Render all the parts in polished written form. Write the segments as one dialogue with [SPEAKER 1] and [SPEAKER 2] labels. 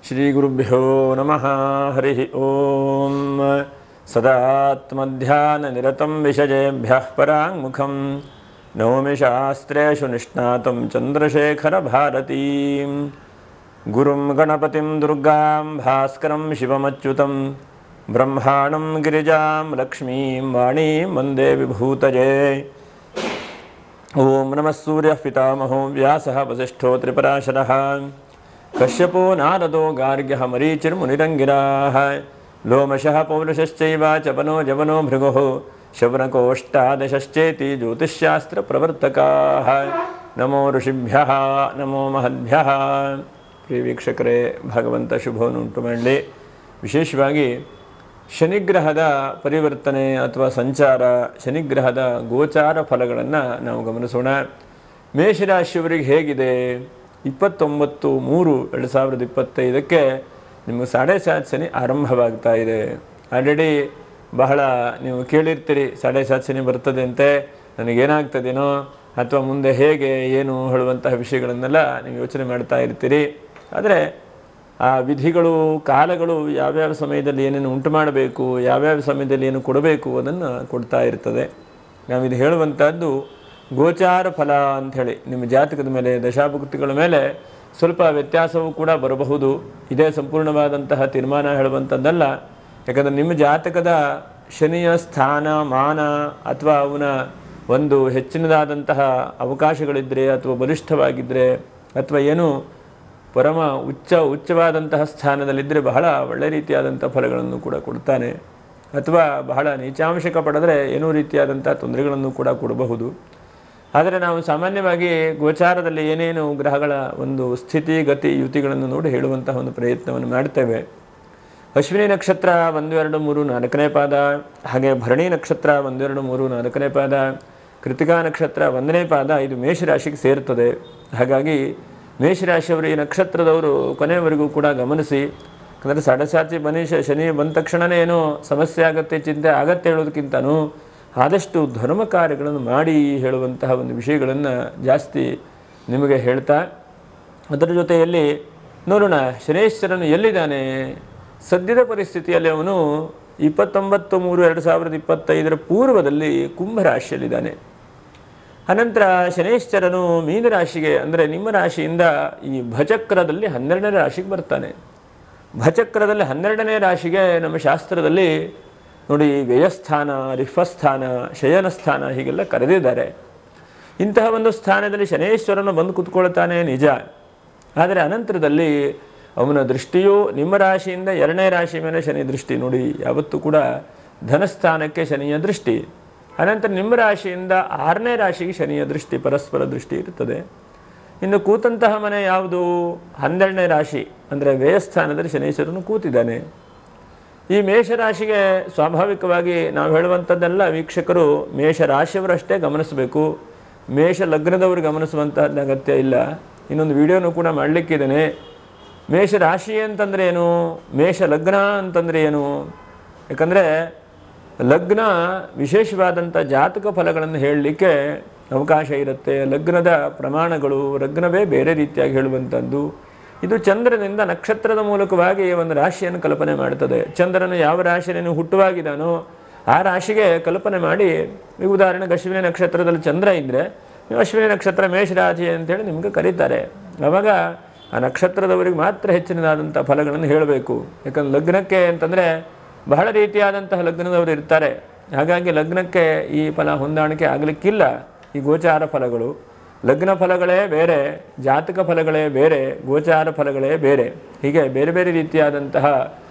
[SPEAKER 1] ಶ್ರೀಗುರುಭ್ಯೋ ನಮಃ ಹರಿ ಓಂ ಸದಾತ್ಮಧ್ಯಾನನಿರತಂ ವಿಷಯೇಭ್ಯಃ ಪರಾಂಗುಖಂ ನೌಮಿ ಶಾಸ್ತ್ರೇಷು ನಿಷ್ಣಾತಂ ಚಂದ್ರಶೇಖರಭಾರತೀಂ ಗುರುಂ ಗಣಪತಿಂ ದುರ್ಗಾಂ ಭಾಸ್ಕರಂ ಶಿವಮಚ್ಯುತಂ ಬ್ರಹ್ಮಾಣಂ ಗಿರಿಜಾಂ ಲಕ್ಷ್ಮೀಂ ವಾಣೀಂ ವಂದೇ ವಿಭೂತಯೇ. ಓಂ ನಮಃ ಸೂರ್ಯಃ ಪಿತಾಮಹೋ ವ್ಯಾಸಃ ವಸಿಷ್ಠೋ ತ್ರಿಪರಾಶರಃ ಕಶ್ಯಪೋ ನಾರದೋ ಗಾರ್ಗ್ಯಃ ಮರೀಚಿರ್ಮುನಿರಂಗಿರಾಃ ಲೋಮಶಃ ಪೌರುಷಶ್ಚೈವ ಚಪನೋ ಜವನೋ ಭೃಗುಃ ಶೌನಕೋಷ್ಟಾದಶಶ್ಚೇತಿ ಜ್ಯೋತಿಷ್ಶಾಸ್ತ್ರ ಪ್ರವರ್ತಕಾಃ. ನಮೋ ಋಷಿಭ್ಯಃ ನಮೋ ಮಹದ್ಭ್ಯಃ. ಪ್ರಿಯ ವೀಕ್ಷಕರೇ, ಭಗವಂತ ಶುಭವನ್ನುಂಟು ಮಾಡಲಿ. ವಿಶೇಷವಾಗಿ ಶನಿಗ್ರಹದ ಪರಿವರ್ತನೆ ಅಥವಾ ಸಂಚಾರ, ಶನಿಗ್ರಹದ ಗೋಚಾರ ಫಲಗಳನ್ನು ನಾವು ಗಮನಿಸೋಣ. ಮೇಷರಾಶಿಯವರಿಗೆ ಹೇಗಿದೆ? 29/3/2025 ನಿಮಗೆ 7.5 ಶನಿ ಆರಂಭವಾಗ್ತಾ ಇದೆ. ಆಲ್ರೆಡಿ ಬಹಳ ನೀವು ಕೇಳಿರ್ತೀರಿ, 7.5 ಶನಿ ಬರ್ತದೆ ಅಂತೆ, ನನಗೇನಾಗ್ತದೇನೋ ಅಥವಾ ಮುಂದೆ ಹೇಗೆ ಏನು ಹೇಳುವಂತಹ ವಿಷಯಗಳನ್ನೆಲ್ಲ ನೀವು ಯೋಚನೆ ಮಾಡ್ತಾ ಇರ್ತೀರಿ. ಆದರೆ ಆ ವಿಧಿಗಳು, ಕಾಲಗಳು ಯಾವ್ಯಾವ ಸಮಯದಲ್ಲಿ ಏನೇನು ಉಂಟು ಮಾಡಬೇಕು, ಯಾವ್ಯಾವ ಸಮಯದಲ್ಲಿ ಏನು ಕೊಡಬೇಕು ಅದನ್ನು ಕೊಡ್ತಾ ಇರ್ತದೆ. ನಾವಿದು ಹೇಳುವಂಥದ್ದು ಗೋಚಾರ ಫಲ ಅಂಥೇಳಿ. ನಿಮ್ಮ ಜಾತಕದ ಮೇಲೆ, ದಶಾಭುಕ್ತಿಗಳ ಮೇಲೆ ಸ್ವಲ್ಪ ವ್ಯತ್ಯಾಸವೂ ಕೂಡ ಬರಬಹುದು. ಇದೇ ಸಂಪೂರ್ಣವಾದಂತಹ ತೀರ್ಮಾನ ಹೇಳುವಂಥದ್ದಲ್ಲ. ಯಾಕಂದರೆ ನಿಮ್ಮ ಜಾತಕದ ಶನಿಯ ಸ್ಥಾನ ಮಾನ ಅಥವಾ ಅವನ ಒಂದು ಹೆಚ್ಚಿನದಾದಂತಹ ಅವಕಾಶಗಳಿದ್ದರೆ ಅಥವಾ ಬಲಿಷ್ಠವಾಗಿದ್ದರೆ ಅಥವಾ ಏನು ಪರಮ ಉಚ್ಚವಾದಂತಹ ಸ್ಥಾನದಲ್ಲಿದ್ದರೆ ಬಹಳ ಒಳ್ಳೆಯ ರೀತಿಯಾದಂಥ ಫಲಗಳನ್ನು ಕೂಡ ಕೊಡ್ತಾನೆ. ಅಥವಾ ಬಹಳ ನೀಚಾಂಶಕ ಪಡೆದರೆ ಏನೋ ರೀತಿಯಾದಂಥ ತೊಂದರೆಗಳನ್ನು ಕೂಡ ಕೊಡಬಹುದು. ಆದರೆ ನಾವು ಸಾಮಾನ್ಯವಾಗಿ ಗೋಚಾರದಲ್ಲಿ ಏನೇನು ಗ್ರಹಗಳ ಒಂದು ಸ್ಥಿತಿ ಗತಿ ಯುತಿಗಳನ್ನು ನೋಡಿ ಹೇಳುವಂತಹ ಒಂದು ಪ್ರಯತ್ನವನ್ನು ಮಾಡ್ತೇವೆ. ಅಶ್ವಿನಿ ನಕ್ಷತ್ರ 1, 2, 3, 4ನೇ ಪಾದ, ಹಾಗೆ ಭರಣಿ ನಕ್ಷತ್ರ 1, 2, 3, 4ನೇ ಪಾದ, ಕೃತಿಕಾ ನಕ್ಷತ್ರ 1ನೇ ಪಾದ, ಇದು ಮೇಷರಾಶಿಗೆ ಸೇರ್ತದೆ. ಹಾಗಾಗಿ ಮೇಷರಾಶಿಯವರು ಈ ನಕ್ಷತ್ರದವರು ಕೊನೆಯವರೆಗೂ ಕೂಡ ಗಮನಿಸಿ. ಯಾಕಂದರೆ 7.5 ಶನಿ ಬಂದ ತಕ್ಷಣವೇ ಏನೋ ಸಮಸ್ಯೆ ಆಗುತ್ತೆ, ಚಿಂತೆ ಆಗತ್ತೆ ಹೇಳೋದಕ್ಕಿಂತನೂ ಆದಷ್ಟು ಧರ್ಮ ಕಾರ್ಯಗಳನ್ನು ಮಾಡಿ ಹೇಳುವಂತಹ ಒಂದು ವಿಷಯಗಳನ್ನು ಜಾಸ್ತಿ ನಿಮಗೆ ಹೇಳ್ತಾ, ಅದರ ಜೊತೆಯಲ್ಲಿ ನೋಡೋಣ ಶನೇಶ್ವರನು ಎಲ್ಲಿದ್ದಾನೆ. ಸದ್ಯದ ಪರಿಸ್ಥಿತಿಯಲ್ಲಿ ಅವನು 29/3/2025 ಪೂರ್ವದಲ್ಲಿ ಕುಂಭರಾಶಿಯಲ್ಲಿದ್ದಾನೆ. ಅನಂತರ ಶನೇಶ್ವರನು ಮೀನರಾಶಿಗೆ, ಅಂದರೆ ನಿಮ್ಮ ರಾಶಿಯಿಂದ ಈ ಭಚಕ್ರದಲ್ಲಿ 12ನೇ ರಾಶಿಗೆ ಬರ್ತಾನೆ. ಭಚಕ್ರದಲ್ಲಿ 12ನೇ ರಾಶಿಗೆ ನಮ್ಮ ಶಾಸ್ತ್ರದಲ್ಲಿ ನೋಡಿ ವ್ಯಯಸ್ಥಾನ, ರಿಫಸ್ಥಾನ, ಶಯನಸ್ಥಾನ ಹೀಗೆಲ್ಲ ಕರೆದಿದ್ದಾರೆ. ಇಂತಹ ಒಂದು ಸ್ಥಾನದಲ್ಲಿ ಶನೇಶ್ವರನು ಬಂದು ಕೂತ್ಕೊಳ್ತಾನೆ ನಿಜ. ಆದರೆ ಅನಂತರದಲ್ಲಿ ಅವನ ದೃಷ್ಟಿಯು ನಿಮ್ಮ ರಾಶಿಯಿಂದ 2ನೇ ರಾಶಿ ಮೇಲೆ ಶನಿ ದೃಷ್ಟಿ. ನೋಡಿ, ಯಾವತ್ತೂ ಕೂಡ ಧನಸ್ಥಾನಕ್ಕೆ ಶನಿಯ ದೃಷ್ಟಿ. ಅನಂತರ ನಿಮ್ಮ ರಾಶಿಯಿಂದ 6ನೇ ರಾಶಿಗೆ ಶನಿಯ ದೃಷ್ಟಿ, ಪರಸ್ಪರ ದೃಷ್ಟಿ ಇರುತ್ತದೆ. ಇನ್ನು ಕೂತಂತಹ ಮನೆ ಯಾವುದು? 12ನೇ ರಾಶಿ, ಅಂದರೆ ವ್ಯಯಸ್ಥಾನದಲ್ಲಿ ಶನೇಶ್ವರನು ಕೂತಿದ್ದಾನೆ. ಈ ಮೇಷರಾಶಿಗೆ ಸ್ವಾಭಾವಿಕವಾಗಿ ನಾವು ಹೇಳುವಂಥದ್ದೆಲ್ಲ ವೀಕ್ಷಕರು ಮೇಷರಾಶಿಯವರಷ್ಟೇ ಗಮನಿಸಬೇಕು. ಮೇಷ ಲಗ್ನದವರು ಗಮನಿಸುವಂಥದ್ದು ಅಗತ್ಯ ಇಲ್ಲ. ಇನ್ನೊಂದು ವಿಡಿಯೋನು ಕೂಡ ಮಾಡಲಿಕ್ಕಿದ್ದೇನೆ. ಮೇಷರಾಶಿ ಅಂತಂದರೆ ಏನು, ಮೇಷ ಲಗ್ನ ಅಂತಂದರೆ ಏನು. ಯಾಕಂದರೆ ಲಗ್ನ ವಿಶೇಷವಾದಂಥ ಜಾತಕ ಫಲಗಳನ್ನು ಹೇಳಲಿಕ್ಕೆ ಅವಕಾಶ ಇರುತ್ತೆ. ಲಗ್ನದ ಪ್ರಮಾಣಗಳು, ಲಗ್ನವೇ ಬೇರೆ ರೀತಿಯಾಗಿ ಹೇಳುವಂಥದ್ದು. ಇದು ಚಂದ್ರನಿಂದ ನಕ್ಷತ್ರದ ಮೂಲಕವಾಗಿ ಒಂದು ರಾಶಿಯನ್ನು ಕಲ್ಪನೆ ಮಾಡ್ತದೆ. ಚಂದ್ರನು ಯಾವ ರಾಶಿಯನ್ನು ಹುಟ್ಟುವಾಗಿದ್ದಾನೋ ಆ ರಾಶಿಗೆ ಕಲ್ಪನೆ ಮಾಡಿ, ಈ ಉದಾಹರಣೆಗೆ ಅಶ್ವಿನಿ ನಕ್ಷತ್ರದಲ್ಲಿ ಚಂದ್ರ ಇದ್ದರೆ ಅಶ್ವಿನಿ ನಕ್ಷತ್ರ ಮೇಷರಾಶಿ ಅಂತೇಳಿ ನಿಮಗೆ ಕರೀತಾರೆ. ಆವಾಗ ಆ ನಕ್ಷತ್ರದವರಿಗೆ ಮಾತ್ರ ಹೆಚ್ಚಿನದಾದಂಥ ಫಲಗಳನ್ನು ಹೇಳಬೇಕು. ಯಾಕಂದ್ರೆ ಲಗ್ನಕ್ಕೆ ಅಂತಂದರೆ ಬಹಳ ರೀತಿಯಾದಂತಹ ಲಗ್ನದವರು ಇರ್ತಾರೆ. ಹಾಗಾಗಿ ಲಗ್ನಕ್ಕೆ ಈ ಫಲ ಹೊಂದಾಣಿಕೆ ಆಗಲಿಕ್ಕಿಲ್ಲ. ಈ ಗೋಚಾರ ಫಲಗಳು, ಲಗ್ನ ಫಲಗಳೇ ಬೇರೆ, ಜಾತಕ ಫಲಗಳೇ ಬೇರೆ, ಗೋಚಾರ ಫಲಗಳೇ ಬೇರೆ. ಹೀಗೆ ಬೇರೆ ಬೇರೆ ರೀತಿಯಾದಂತಹ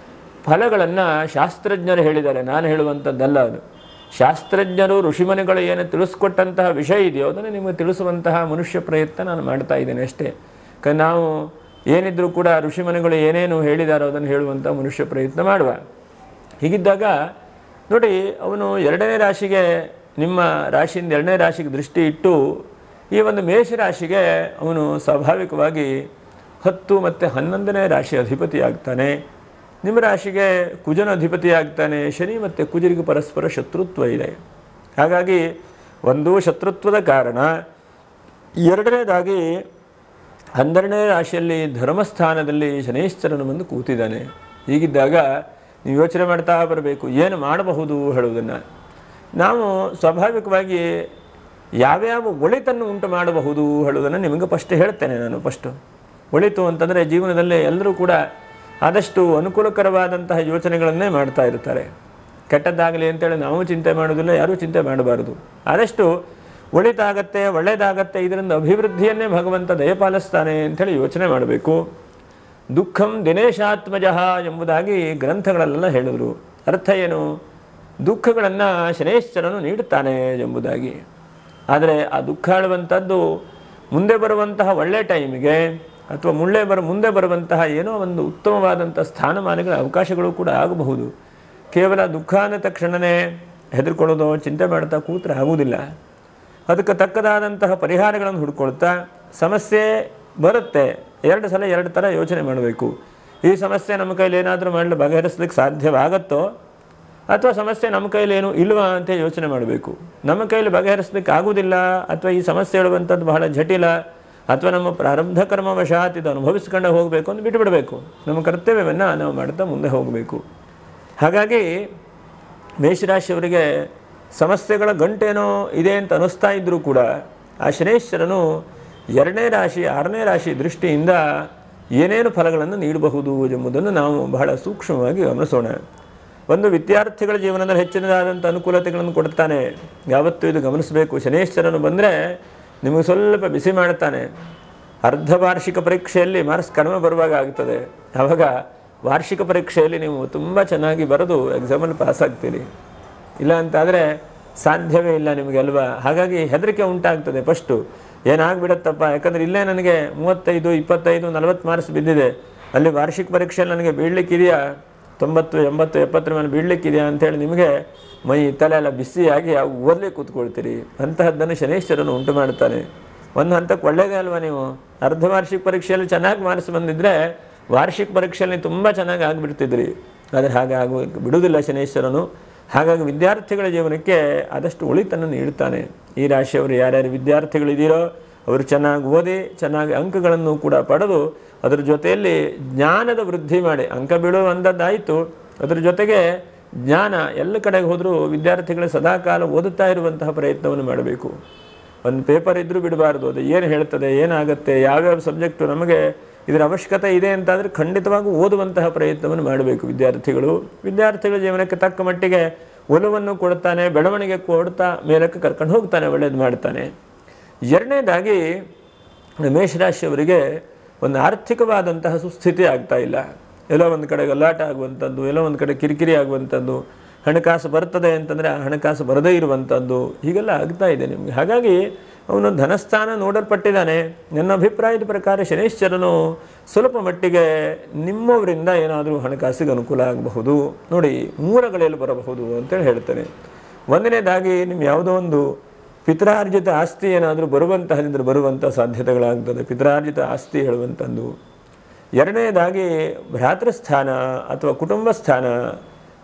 [SPEAKER 1] ಫಲಗಳನ್ನು ಶಾಸ್ತ್ರಜ್ಞರು ಹೇಳಿದ್ದಾರೆ. ನಾನು ಹೇಳುವಂಥದ್ದಲ್ಲ ಅದು. ಶಾಸ್ತ್ರಜ್ಞರು, ಋಷಿಮುನಿಗಳು ಏನು ತಿಳಿಸ್ಕೊಟ್ಟಂತಹ ವಿಷಯ ಇದೆಯೋ ಅದನ್ನು ನಿಮಗೆ ತಿಳಿಸುವಂತಹ ಮನುಷ್ಯ ಪ್ರಯತ್ನ ನಾನು ಮಾಡ್ತಾ ಇದ್ದೇನೆ ಅಷ್ಟೇ. ನಾವು ಏನಿದ್ರೂ ಕೂಡ ಋಷಿಮುನಿಗಳು ಏನೇನು ಹೇಳಿದಾರೋ ಅದನ್ನು ಹೇಳುವಂಥ ಮನುಷ್ಯ ಪ್ರಯತ್ನ ಮಾಡುವ. ಹೀಗಿದ್ದಾಗ ನೋಡಿ, ಅವನು 2ನೇ ರಾಶಿಗೆ, ನಿಮ್ಮ ರಾಶಿಯಿಂದ 2ನೇ ರಾಶಿಗೆ ದೃಷ್ಟಿ ಇಟ್ಟು ಈ ಒಂದು ಮೇಷರಾಶಿಗೆ ಅವನು ಸ್ವಾಭಾವಿಕವಾಗಿ 10 ಮತ್ತು 11ನೇ ರಾಶಿ ಅಧಿಪತಿ ಆಗ್ತಾನೆ. ನಿಮ್ಮ ರಾಶಿಗೆ ಕುಜನ ಅಧಿಪತಿ ಆಗ್ತಾನೆ. ಶನಿ ಮತ್ತು ಕುಜರಿಗೆ ಪರಸ್ಪರ ಶತ್ರುತ್ವ ಇದೆ. ಹಾಗಾಗಿ ಒಂದು ಶತ್ರುತ್ವದ ಕಾರಣ, ಎರಡನೇದಾಗಿ 12ನೇ ರಾಶಿಯಲ್ಲಿ ಧರ್ಮಸ್ಥಾನದಲ್ಲಿ ಶನೈಶ್ಚರನು ಬಂದು ಕೂತಿದ್ದಾನೆ. ಹೀಗಿದ್ದಾಗ ನೀವು ಯೋಚನೆ ಮಾಡ್ತಾ ಬರಬೇಕು, ಏನು ಮಾಡಬಹುದು ಹೇಳುವುದನ್ನು. ನಾವು ಸ್ವಾಭಾವಿಕವಾಗಿ ಯಾವ್ಯಾವ ಒಳಿತನ್ನು ಉಂಟು ಮಾಡಬಹುದು ಹೇಳುವುದನ್ನು ನಿಮಗೆ ಫಸ್ಟ್ ಹೇಳ್ತೇನೆ. ನಾನು ಫಸ್ಟು ಒಳಿತು ಅಂತಂದರೆ ಜೀವನದಲ್ಲಿ ಎಲ್ಲರೂ ಕೂಡ ಆದಷ್ಟು ಅನುಕೂಲಕರವಾದಂತಹ ಯೋಚನೆಗಳನ್ನೇ ಮಾಡ್ತಾ ಇರ್ತಾರೆ. ಕೆಟ್ಟದ್ದಾಗಲಿ ಅಂತೇಳಿ ನಾವು ಚಿಂತೆ ಮಾಡೋದಿಲ್ಲ, ಯಾರೂ ಚಿಂತೆ ಮಾಡಬಾರದು. ಆದಷ್ಟು ಒಳಿತಾಗತ್ತೆ, ಒಳ್ಳೆಯದಾಗತ್ತೆ, ಇದರಿಂದ ಅಭಿವೃದ್ಧಿಯನ್ನೇ ಭಗವಂತ ದಯಪಾಲಿಸ್ತಾನೆ ಅಂಥೇಳಿ ಯೋಚನೆ ಮಾಡಬೇಕು. ದುಃಖಂ ದಿನೇಶಾತ್ಮಜ ಎಂಬುದಾಗಿ ಗ್ರಂಥಗಳಲ್ಲೆಲ್ಲ ಹೇಳಿದರು. ಅರ್ಥ ಏನು? ದುಃಖಗಳನ್ನು ಶನೈಶ್ಚರನು ನೀಡುತ್ತಾನೆ ಎಂಬುದಾಗಿ. ಆದರೆ ಆ ದುಃಖ ಹೇಳುವಂಥದ್ದು ಮುಂದೆ ಬರುವಂತಹ ಒಳ್ಳೆಯ ಟೈಮಿಗೆ ಅಥವಾ ಮುಂದೆ ಬರುವಂತಹ ಏನೋ ಒಂದು ಉತ್ತಮವಾದಂಥ ಸ್ಥಾನಮಾನಗಳ ಅವಕಾಶಗಳು ಕೂಡ ಆಗಬಹುದು. ಕೇವಲ ದುಃಖ ಅಂದ ತಕ್ಷಣವೇ ಹೆದರ್ಕೊಳ್ಳೋದು, ಚಿಂತೆ ಮಾಡ್ತಾ ಕೂತ್ರೆ ಆಗುವುದಿಲ್ಲ. ಅದಕ್ಕೆ ತಕ್ಕದಾದಂತಹ ಪರಿಹಾರಗಳನ್ನು ಹುಡ್ಕೊಳ್ತಾ ಸಮಸ್ಯೆ ಬರುತ್ತೆ, 2 ಸಲ 2 ಥರ ಯೋಚನೆ ಮಾಡಬೇಕು. ಈ ಸಮಸ್ಯೆ ನಮ್ಮ ಕೈಲಿ ಏನಾದರೂ ಮಾಡಲು ಬಗೆಹರಿಸ್ಲಿಕ್ಕೆ ಸಾಧ್ಯವಾಗತ್ತೋ ಅಥವಾ ಸಮಸ್ಯೆ ನಮ್ಮ ಕೈಲಿ ಏನು ಇಲ್ವಾ ಅಂತ ಯೋಚನೆ ಮಾಡಬೇಕು. ನಮ್ಮ ಕೈಲಿ ಬಗೆಹರಿಸ್ಲಿಕ್ಕೆ ಆಗುವುದಿಲ್ಲ ಅಥವಾ ಈ ಸಮಸ್ಯೆ ಹೇಳುವಂಥದ್ದು ಬಹಳ ಜಟಿಲ ಅಥವಾ ನಮ್ಮ ಪ್ರಾರಬ್ಧ ಕರ್ಮವಶಾತ್ ಇದು ಅನುಭವಿಸ್ಕೊಂಡು ಹೋಗಬೇಕು ಅಂತ ಬಿಟ್ಟುಬಿಡಬೇಕು. ನಮ್ಮ ಕರ್ತವ್ಯವನ್ನು ನಾವು ಮಾಡ್ತಾ ಮುಂದೆ ಹೋಗಬೇಕು. ಹಾಗಾಗಿ ಮೇಷರಾಶಿಯವರಿಗೆ ಸಮಸ್ಯೆಗಳ ಗಂಟೇನೋ ಇದೆ ಅಂತ ಅನ್ನಿಸ್ತಾ ಇದ್ದರೂ ಕೂಡ ಆ ಶನೈಶ್ವರನು 2ನೇ ರಾಶಿ 6ನೇ ರಾಶಿ ದೃಷ್ಟಿಯಿಂದ ಏನೇನು ಫಲಗಳನ್ನು ನೀಡಬಹುದು ಎಂಬುದನ್ನು ನಾವು ಬಹಳ ಸೂಕ್ಷ್ಮವಾಗಿ ಗಮನಿಸೋಣ. ಒಂದು ವಿದ್ಯಾರ್ಥಿಗಳ ಜೀವನದಲ್ಲಿ ಹೆಚ್ಚಿನದಾದಂಥ ಅನುಕೂಲತೆಗಳನ್ನು ಕೊಡ್ತಾನೆ. ಯಾವತ್ತೂ ಇದು ಗಮನಿಸಬೇಕು. ಶನೈಶ್ವರನು ಬಂದರೆ ನಿಮಗೆ ಸ್ವಲ್ಪ ಬಿಸಿ ಮಾಡ್ತಾನೆ. ಅರ್ಧ ವಾರ್ಷಿಕ ಪರೀಕ್ಷೆಯಲ್ಲಿ ಮಾರ್ಕ್ಸ್ ಕಡಿಮೆ ಬರುವಾಗ ಆಗ್ತದೆ. ಆವಾಗ ವಾರ್ಷಿಕ ಪರೀಕ್ಷೆಯಲ್ಲಿ ನೀವು ತುಂಬ ಚೆನ್ನಾಗಿ ಬರೆದು ಎಕ್ಸಾಮಲ್ಲಿ ಪಾಸ್ ಆಗ್ತೀರಿ. ಇಲ್ಲ ಅಂತಾದರೆ ಸಾಧ್ಯವೇ ಇಲ್ಲ ನಿಮಗೆ ಅಲ್ವಾ. ಹಾಗಾಗಿ ಹೆದರಿಕೆ ಉಂಟಾಗ್ತದೆ. ಫಸ್ಟು ಏನಾಗ್ಬಿಡತ್ತಪ್ಪ, ಯಾಕಂದರೆ ಇಲ್ಲೇ ನನಗೆ 35, 25, 40 ಮಾರ್ಕ್ಸ್ ಬಿದ್ದಿದೆ, ಅಲ್ಲಿ ವಾರ್ಷಿಕ ಪರೀಕ್ಷೆಯಲ್ಲಿ ನನಗೆ ಬೀಳಲಿಕ್ಕಿದೆಯಾ, 90, 80, 70 ಮೇಲೆ ಬೀಳಲಿಕ್ಕಿದೆಯಾ ಅಂಥೇಳಿ ನಿಮಗೆ ಮೈ ತಲೆ ಎಲ್ಲ ಬಿಸಿಯಾಗಿ ಓದಲಿಕ್ಕೆ ಕೂತ್ಕೊಳ್ತೀರಿ. ಅಂತಹದ್ದನ್ನು ಶನೈಶ್ವರನು ಉಂಟು ಮಾಡ್ತಾನೆ. ಒಂದು ಹಂತಕ್ಕೆ ಒಳ್ಳೆಯದೇ ಅಲ್ವಾ. ನೀವು ಅರ್ಧ ವಾರ್ಷಿಕ ಪರೀಕ್ಷೆಯಲ್ಲಿ ಚೆನ್ನಾಗಿ ಮಾರ್ಕ್ಸ್ ಬಂದಿದ್ದರೆ ವಾರ್ಷಿಕ ಪರೀಕ್ಷೆಯಲ್ಲಿ ತುಂಬ ಚೆನ್ನಾಗಿ ಆಗಿಬಿಡ್ತಿದ್ರಿ. ಆದರೆ ಹಾಗೆ ಬಿಡುವುದಿಲ್ಲ ಶನೈಶ್ವರನು. ಹಾಗಾಗಿ ವಿದ್ಯಾರ್ಥಿಗಳ ಜೀವನಕ್ಕೆ ಆದಷ್ಟು ಒಳಿತನ್ನು ನೀಡುತ್ತಾನೆ. ಈ ರಾಶಿಯವರು ಯಾರ್ಯಾರು ವಿದ್ಯಾರ್ಥಿಗಳಿದ್ದೀರೋ ಅವರು ಚೆನ್ನಾಗಿ ಓದಿ ಚೆನ್ನಾಗಿ ಅಂಕಗಳನ್ನು ಕೂಡ ಪಡೆದು ಅದರ ಜೊತೆಯಲ್ಲಿ ಜ್ಞಾನದ ವೃದ್ಧಿ ಮಾಡಿ, ಅಂಕ ಬೀಳುವಂಥದ್ದಾಯಿತು, ಅದರ ಜೊತೆಗೆ ಜ್ಞಾನ ಎಲ್ಲ ಕಡೆಗೆ ಹೋದರೂ ವಿದ್ಯಾರ್ಥಿಗಳು ಸದಾಕಾಲ ಓದುತ್ತಾ ಇರುವಂತಹ ಪ್ರಯತ್ನವನ್ನು ಮಾಡಬೇಕು. ಒಂದು ಪೇಪರ್ ಇದ್ದರೂ ಬಿಡಬಾರ್ದು. ಅದು ಏನು ಹೇಳ್ತದೆ, ಏನಾಗುತ್ತೆ, ಯಾವ್ಯಾವ ಸಬ್ಜೆಕ್ಟು ನಮಗೆ ಇದರ ಅವಶ್ಯಕತೆ ಇದೆ ಅಂತಾದರೆ ಖಂಡಿತವಾಗಿ ಓದುವಂತಹ ಪ್ರಯತ್ನವನ್ನು ಮಾಡಬೇಕು ವಿದ್ಯಾರ್ಥಿಗಳ ಜೀವನಕ್ಕೆ ತಕ್ಕ ಮಟ್ಟಿಗೆ ಒಲವನ್ನು ಕೊಡ್ತಾನೆ, ಬೆಳವಣಿಗೆ ಕೊಡ್ತಾ ಮೇಲಕ್ಕೆ ಕರ್ಕೊಂಡು ಹೋಗ್ತಾನೆ, ಒಳ್ಳೇದು ಮಾಡ್ತಾನೆ. 2ನೇದಾಗಿ ಮೇಷರಾಶಿಯವರಿಗೆ ಒಂದು ಆರ್ಥಿಕವಾದಂತಹ ಸುಸ್ಥಿತಿ ಆಗ್ತಾ ಇಲ್ಲ. ಎಲ್ಲೋ ಒಂದು ಕಡೆ ಗಲಾಟ ಆಗುವಂಥದ್ದು, ಎಲ್ಲೋ ಒಂದು ಕಡೆ ಕಿರಿಕಿರಿ ಆಗುವಂಥದ್ದು, ಹಣಕಾಸು ಬರ್ತದೆ ಅಂತಂದರೆ ಆ ಹಣಕಾಸು ಬರದೇ ಇರುವಂಥದ್ದು, ಹೀಗೆಲ್ಲ ಆಗ್ತಾ ಇದೆ ನಿಮಗೆ. ಹಾಗಾಗಿ ಅವನು ಧನಸ್ಥಾನ ನೋಡಲ್ಪಟ್ಟಿದ್ದಾನೆ. ನನ್ನ ಅಭಿಪ್ರಾಯದ ಪ್ರಕಾರ ಶನೈಶ್ಚರನು ಸ್ವಲ್ಪ ಮಟ್ಟಿಗೆ ನಿಮ್ಮವರಿಂದ ಏನಾದರೂ ಹಣಕಾಸಿಗೆ ಅನುಕೂಲ ಆಗಬಹುದು. ನೋಡಿ, ಮೂಲಗಳಲ್ಲಿ ಬರಬಹುದು ಅಂತೇಳಿ ಹೇಳ್ತಾನೆ. 1ನೇದಾಗಿ ನಿಮ್ಮ ಯಾವುದೋ ಒಂದು ಪಿತ್ರಾರ್ಜಿತ ಆಸ್ತಿ ಏನಾದರೂ ಬರುವಂಥ ಸಾಧ್ಯತೆಗಳಾಗ್ತದೆ. ಪಿತ್ರಾರ್ಜಿತ ಆಸ್ತಿ ಹೇಳುವಂಥದ್ದು. 2ನೇದಾಗಿ ಭ್ರಾತೃಸ್ಥಾನ ಅಥವಾ ಕುಟುಂಬ ಸ್ಥಾನ,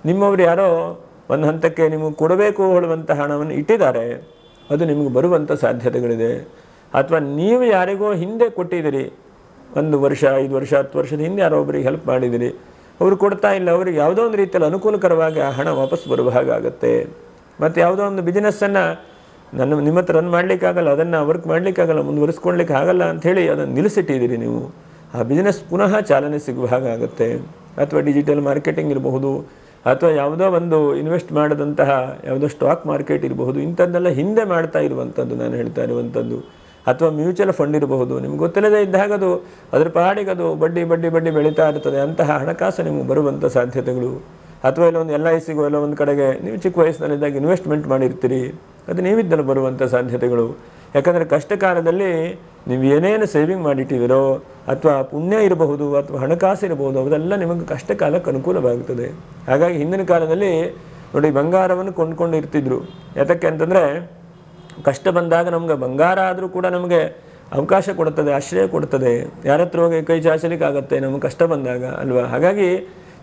[SPEAKER 1] ನಿಮ್ಮವರು ಯಾರೋ ಒಂದು ಹಂತಕ್ಕೆ ನಿಮಗೆ ಕೊಡಬೇಕು ಹೇಳುವಂಥ ಹಣವನ್ನು ಇಟ್ಟಿದ್ದಾರೆ, ಅದು ನಿಮಗೆ ಬರುವಂಥ ಸಾಧ್ಯತೆಗಳಿದೆ. ಅಥವಾ ನೀವು ಯಾರಿಗೋ ಹಿಂದೆ ಕೊಟ್ಟಿದ್ದೀರಿ, 1 ವರ್ಷ 5 ವರ್ಷ 10 ವರ್ಷದ ಹಿಂದೆ ಯಾರೋ ಒಬ್ಬರಿಗೆ ಹೆಲ್ಪ್ ಮಾಡಿದ್ದೀರಿ, ಅವರು ಕೊಡ್ತಾ ಇಲ್ಲ, ಅವ್ರಿಗೆ ಯಾವುದೋ ಒಂದು ರೀತಿಯಲ್ಲಿ ಅನುಕೂಲಕರವಾಗಿ ಆ ಹಣ ವಾಪಸ್ ಬರುವ ಹಾಗಾಗತ್ತೆ. ಮತ್ತು ಯಾವುದೋ ಒಂದು ಬಿಸ್ನೆಸ್ಸನ್ನು ನಿಮ್ಮ ಹತ್ರ ರನ್ ಮಾಡಲಿಕ್ಕಾಗಲ್ಲ, ಅದನ್ನು ವರ್ಕ್ ಮಾಡಲಿಕ್ಕಾಗಲ್ಲ, ಮುಂದುವರಿಸ್ಕೊಳ್ಲಿಕ್ಕೆ ಆಗಲ್ಲ ಅಂಥೇಳಿ ಅದನ್ನು ನಿಲ್ಲಿಸಿಟ್ಟಿದ್ದೀರಿ ನೀವು, ಆ ಬಿಸ್ನೆಸ್ ಪುನಃ ಚಾಲನೆ ಸಿಗುವ ಹಾಗಾಗತ್ತೆ. ಅಥವಾ ಡಿಜಿಟಲ್ ಮಾರ್ಕೆಟಿಂಗ್ ಇರಬಹುದು, ಅಥವಾ ಯಾವುದೋ ಒಂದು ಇನ್ವೆಸ್ಟ್ ಮಾಡಿದಂತಹ ಯಾವುದೋ ಸ್ಟಾಕ್ ಮಾರ್ಕೆಟ್ ಇರಬಹುದು, ಇಂಥದ್ದೆಲ್ಲ ಹಿಂದೆ ಮಾಡ್ತಾ ಇರುವಂಥದ್ದು ನಾನು ಹೇಳ್ತಾ ಇರುವಂಥದ್ದು. ಅಥವಾ ಮ್ಯೂಚುವಲ್ ಫಂಡ್ ಇರಬಹುದು, ನಿಮ್ಗೆ ಗೊತ್ತಿಲ್ಲದೆ ಇದ್ದಾಗ ಅದು ಅದರ ಪಾಡಿಗೆ ಅದು ಬಡ್ಡಿ ಬಡ್ಡಿ ಬಡ್ಡಿ ಬೆಳೀತಾ ಇರ್ತದೆ, ಅಂತಹ ಹಣಕಾಸು ನಿಮಗೆ ಬರುವಂಥ ಸಾಧ್ಯತೆಗಳು. ಅಥವಾ ಇಲ್ಲೊಂದು LICಗೋ ಎಲ್ಲ ಒಂದು ಕಡೆಗೆ ನೀವು ಚಿಕ್ಕ ವಯಸ್ಸಿನಲ್ಲಿದ್ದಾಗ ಇನ್ವೆಸ್ಟ್ಮೆಂಟ್ ಮಾಡಿರ್ತೀರಿ, ಅದು ನೀವಿದ್ದಲ್ಲಿ ಬರುವಂಥ ಸಾಧ್ಯತೆಗಳು. ಯಾಕಂದರೆ ಕಷ್ಟ ಕಾಲದಲ್ಲಿ ನೀವು ಏನೇನು ಸೇವಿಂಗ್ ಮಾಡಿಟ್ಟಿದ್ದೀರೋ ಅಥವಾ ಪುಣ್ಯ ಇರಬಹುದು ಅಥವಾ ಹಣಕಾಸು ಇರಬಹುದು, ಅದೆಲ್ಲ ನಿಮಗೆ ಕಷ್ಟ ಕಾಲಕ್ಕೆ ಅನುಕೂಲವಾಗುತ್ತದೆ. ಹಾಗಾಗಿ ಹಿಂದಿನ ಕಾಲದಲ್ಲಿ ನೋಡಿ, ಬಂಗಾರವನ್ನು ಕೊಂಡ್ಕೊಂಡು ಇರ್ತಿದ್ರು. ಯಾತಕ್ಕೆ ಅಂತಂದರೆ ಕಷ್ಟ ಬಂದಾಗ ನಮ್ಗೆ ಬಂಗಾರ ಆದರೂ ಕೂಡ ನಮಗೆ ಅವಕಾಶ ಕೊಡುತ್ತದೆ, ಆಶ್ರಯ ಕೊಡ್ತದೆ, ಯಾರ ಹತ್ರ ಹೋಗಿ ಕೈ ಚಾಚಲಿಕ್ಕೆ ಆಗುತ್ತೆ ನಮಗೆ ಕಷ್ಟ ಬಂದಾಗ ಅಲ್ವಾ. ಹಾಗಾಗಿ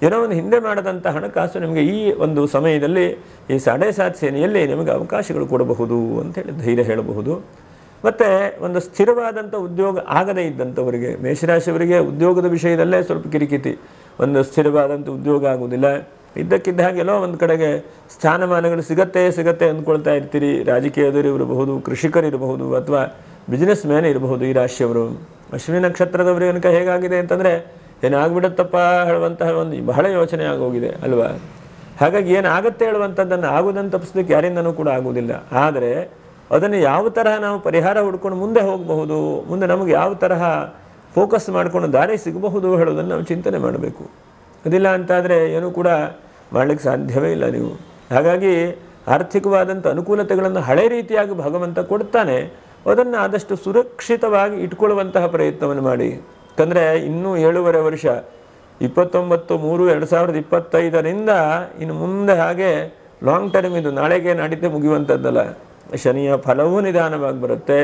[SPEAKER 1] ಏನೋ ಒಂದು ಹಿಂದೆ ಮಾಡದಂಥ ಹಣಕಾಸು ನಿಮಗೆ ಈ ಒಂದು ಸಮಯದಲ್ಲಿ ಈ 7.5 ಸೇನೆಯಲ್ಲಿ ನಿಮಗೆ ಅವಕಾಶಗಳು ಕೊಡಬಹುದು ಅಂತೇಳಿ ಧೈರ್ಯ ಹೇಳಬಹುದು. ಮತ್ತು ಒಂದು ಸ್ಥಿರವಾದಂಥ ಉದ್ಯೋಗ ಆಗದೇ ಇದ್ದಂಥವರಿಗೆ, ಮೇಷರಾಶಿಯವರಿಗೆ ಉದ್ಯೋಗದ ವಿಷಯದಲ್ಲೇ ಸ್ವಲ್ಪ ಕಿರಿಕಿತಿ. ಒಂದು ಸ್ಥಿರವಾದಂಥ ಉದ್ಯೋಗ ಆಗುವುದಿಲ್ಲ. ಇದ್ದಕ್ಕಿದ್ದ ಹಾಗೆ ಎಲ್ಲೋ ಒಂದು ಕಡೆಗೆ ಸ್ಥಾನಮಾನಗಳು ಸಿಗತ್ತೆ ಅಂದ್ಕೊಳ್ತಾ ಇರ್ತೀರಿ. ರಾಜಕೀಯದವರು ಇರಬಹುದು, ಕೃಷಿಕರಿರಬಹುದು, ಅಥವಾ ಬಿಸ್ನೆಸ್ ಮ್ಯಾನ್ ಇರಬಹುದು. ಈ ರಾಶಿಯವರು ಅಶ್ವಿನಿ ನಕ್ಷತ್ರದವರಿಗೆ ಕనుక ಹೇಗಾಗಿದೆ ಅಂತಂದರೆ ಏನಾಗ್ಬಿಡುತ್ತಪ್ಪ ಹೇಳುವಂತಹ ಒಂದು ಬಹಳ ಯೋಚನೆ ಆಗೋಗಿದೆ ಅಲ್ವಾ. ಹಾಗಾಗಿ ಏನಾಗುತ್ತೆ ಹೇಳುವಂಥದ್ದನ್ನು ಆಗೋದನ್ನು ತಪ್ಪಿಸ್ಲಿಕ್ಕೆ ಯಾರಿಂದನೂ ಕೂಡ ಆಗುವುದಿಲ್ಲ. ಆದರೆ ಅದನ್ನು ಯಾವ ತರಹ ನಾವು ಪರಿಹಾರ ಹುಡ್ಕೊಂಡು ಮುಂದೆ ಹೋಗಬಹುದು, ಮುಂದೆ ನಮಗೆ ಯಾವ ತರಹ ಫೋಕಸ್ ಮಾಡಿಕೊಂಡು ದಾರಿ ಸಿಗಬಹುದು ಹೇಳೋದನ್ನು ನಾವು ಚಿಂತನೆ ಮಾಡಬೇಕು. ಅದಿಲ್ಲ ಅಂತಾದರೆ ಏನೂ ಕೂಡ ಮಾಡಲಿಕ್ಕೆ ಸಾಧ್ಯವೇ ಇಲ್ಲ ನೀವು. ಹಾಗಾಗಿ ಆರ್ಥಿಕವಾದಂಥ ಅನುಕೂಲತೆಗಳನ್ನು ಹಳೆ ರೀತಿಯಾಗಿ ಭಗವಂತ ಕೊಡ್ತಾನೆ. ಅದನ್ನು ಆದಷ್ಟು ಸುರಕ್ಷಿತವಾಗಿ ಇಟ್ಕೊಳ್ಳುವಂತಹ ಪ್ರಯತ್ನವನ್ನು ಮಾಡಿ. ಯಾಕಂದರೆ ಇನ್ನೂ 7.5 ವರ್ಷ 29/3/2025 ಇನ್ನು ಮುಂದೆ ಹಾಗೆ ಲಾಂಗ್ ಟರ್ಮ್ ಇದು, ನಾಳೆಗೆ ನಾಡಿದ್ದೇ ಮುಗಿಯುವಂಥದ್ದಲ್ಲ. ಶನಿಯ ಫಲವೂ ನಿಧಾನವಾಗಿ ಬರುತ್ತೆ,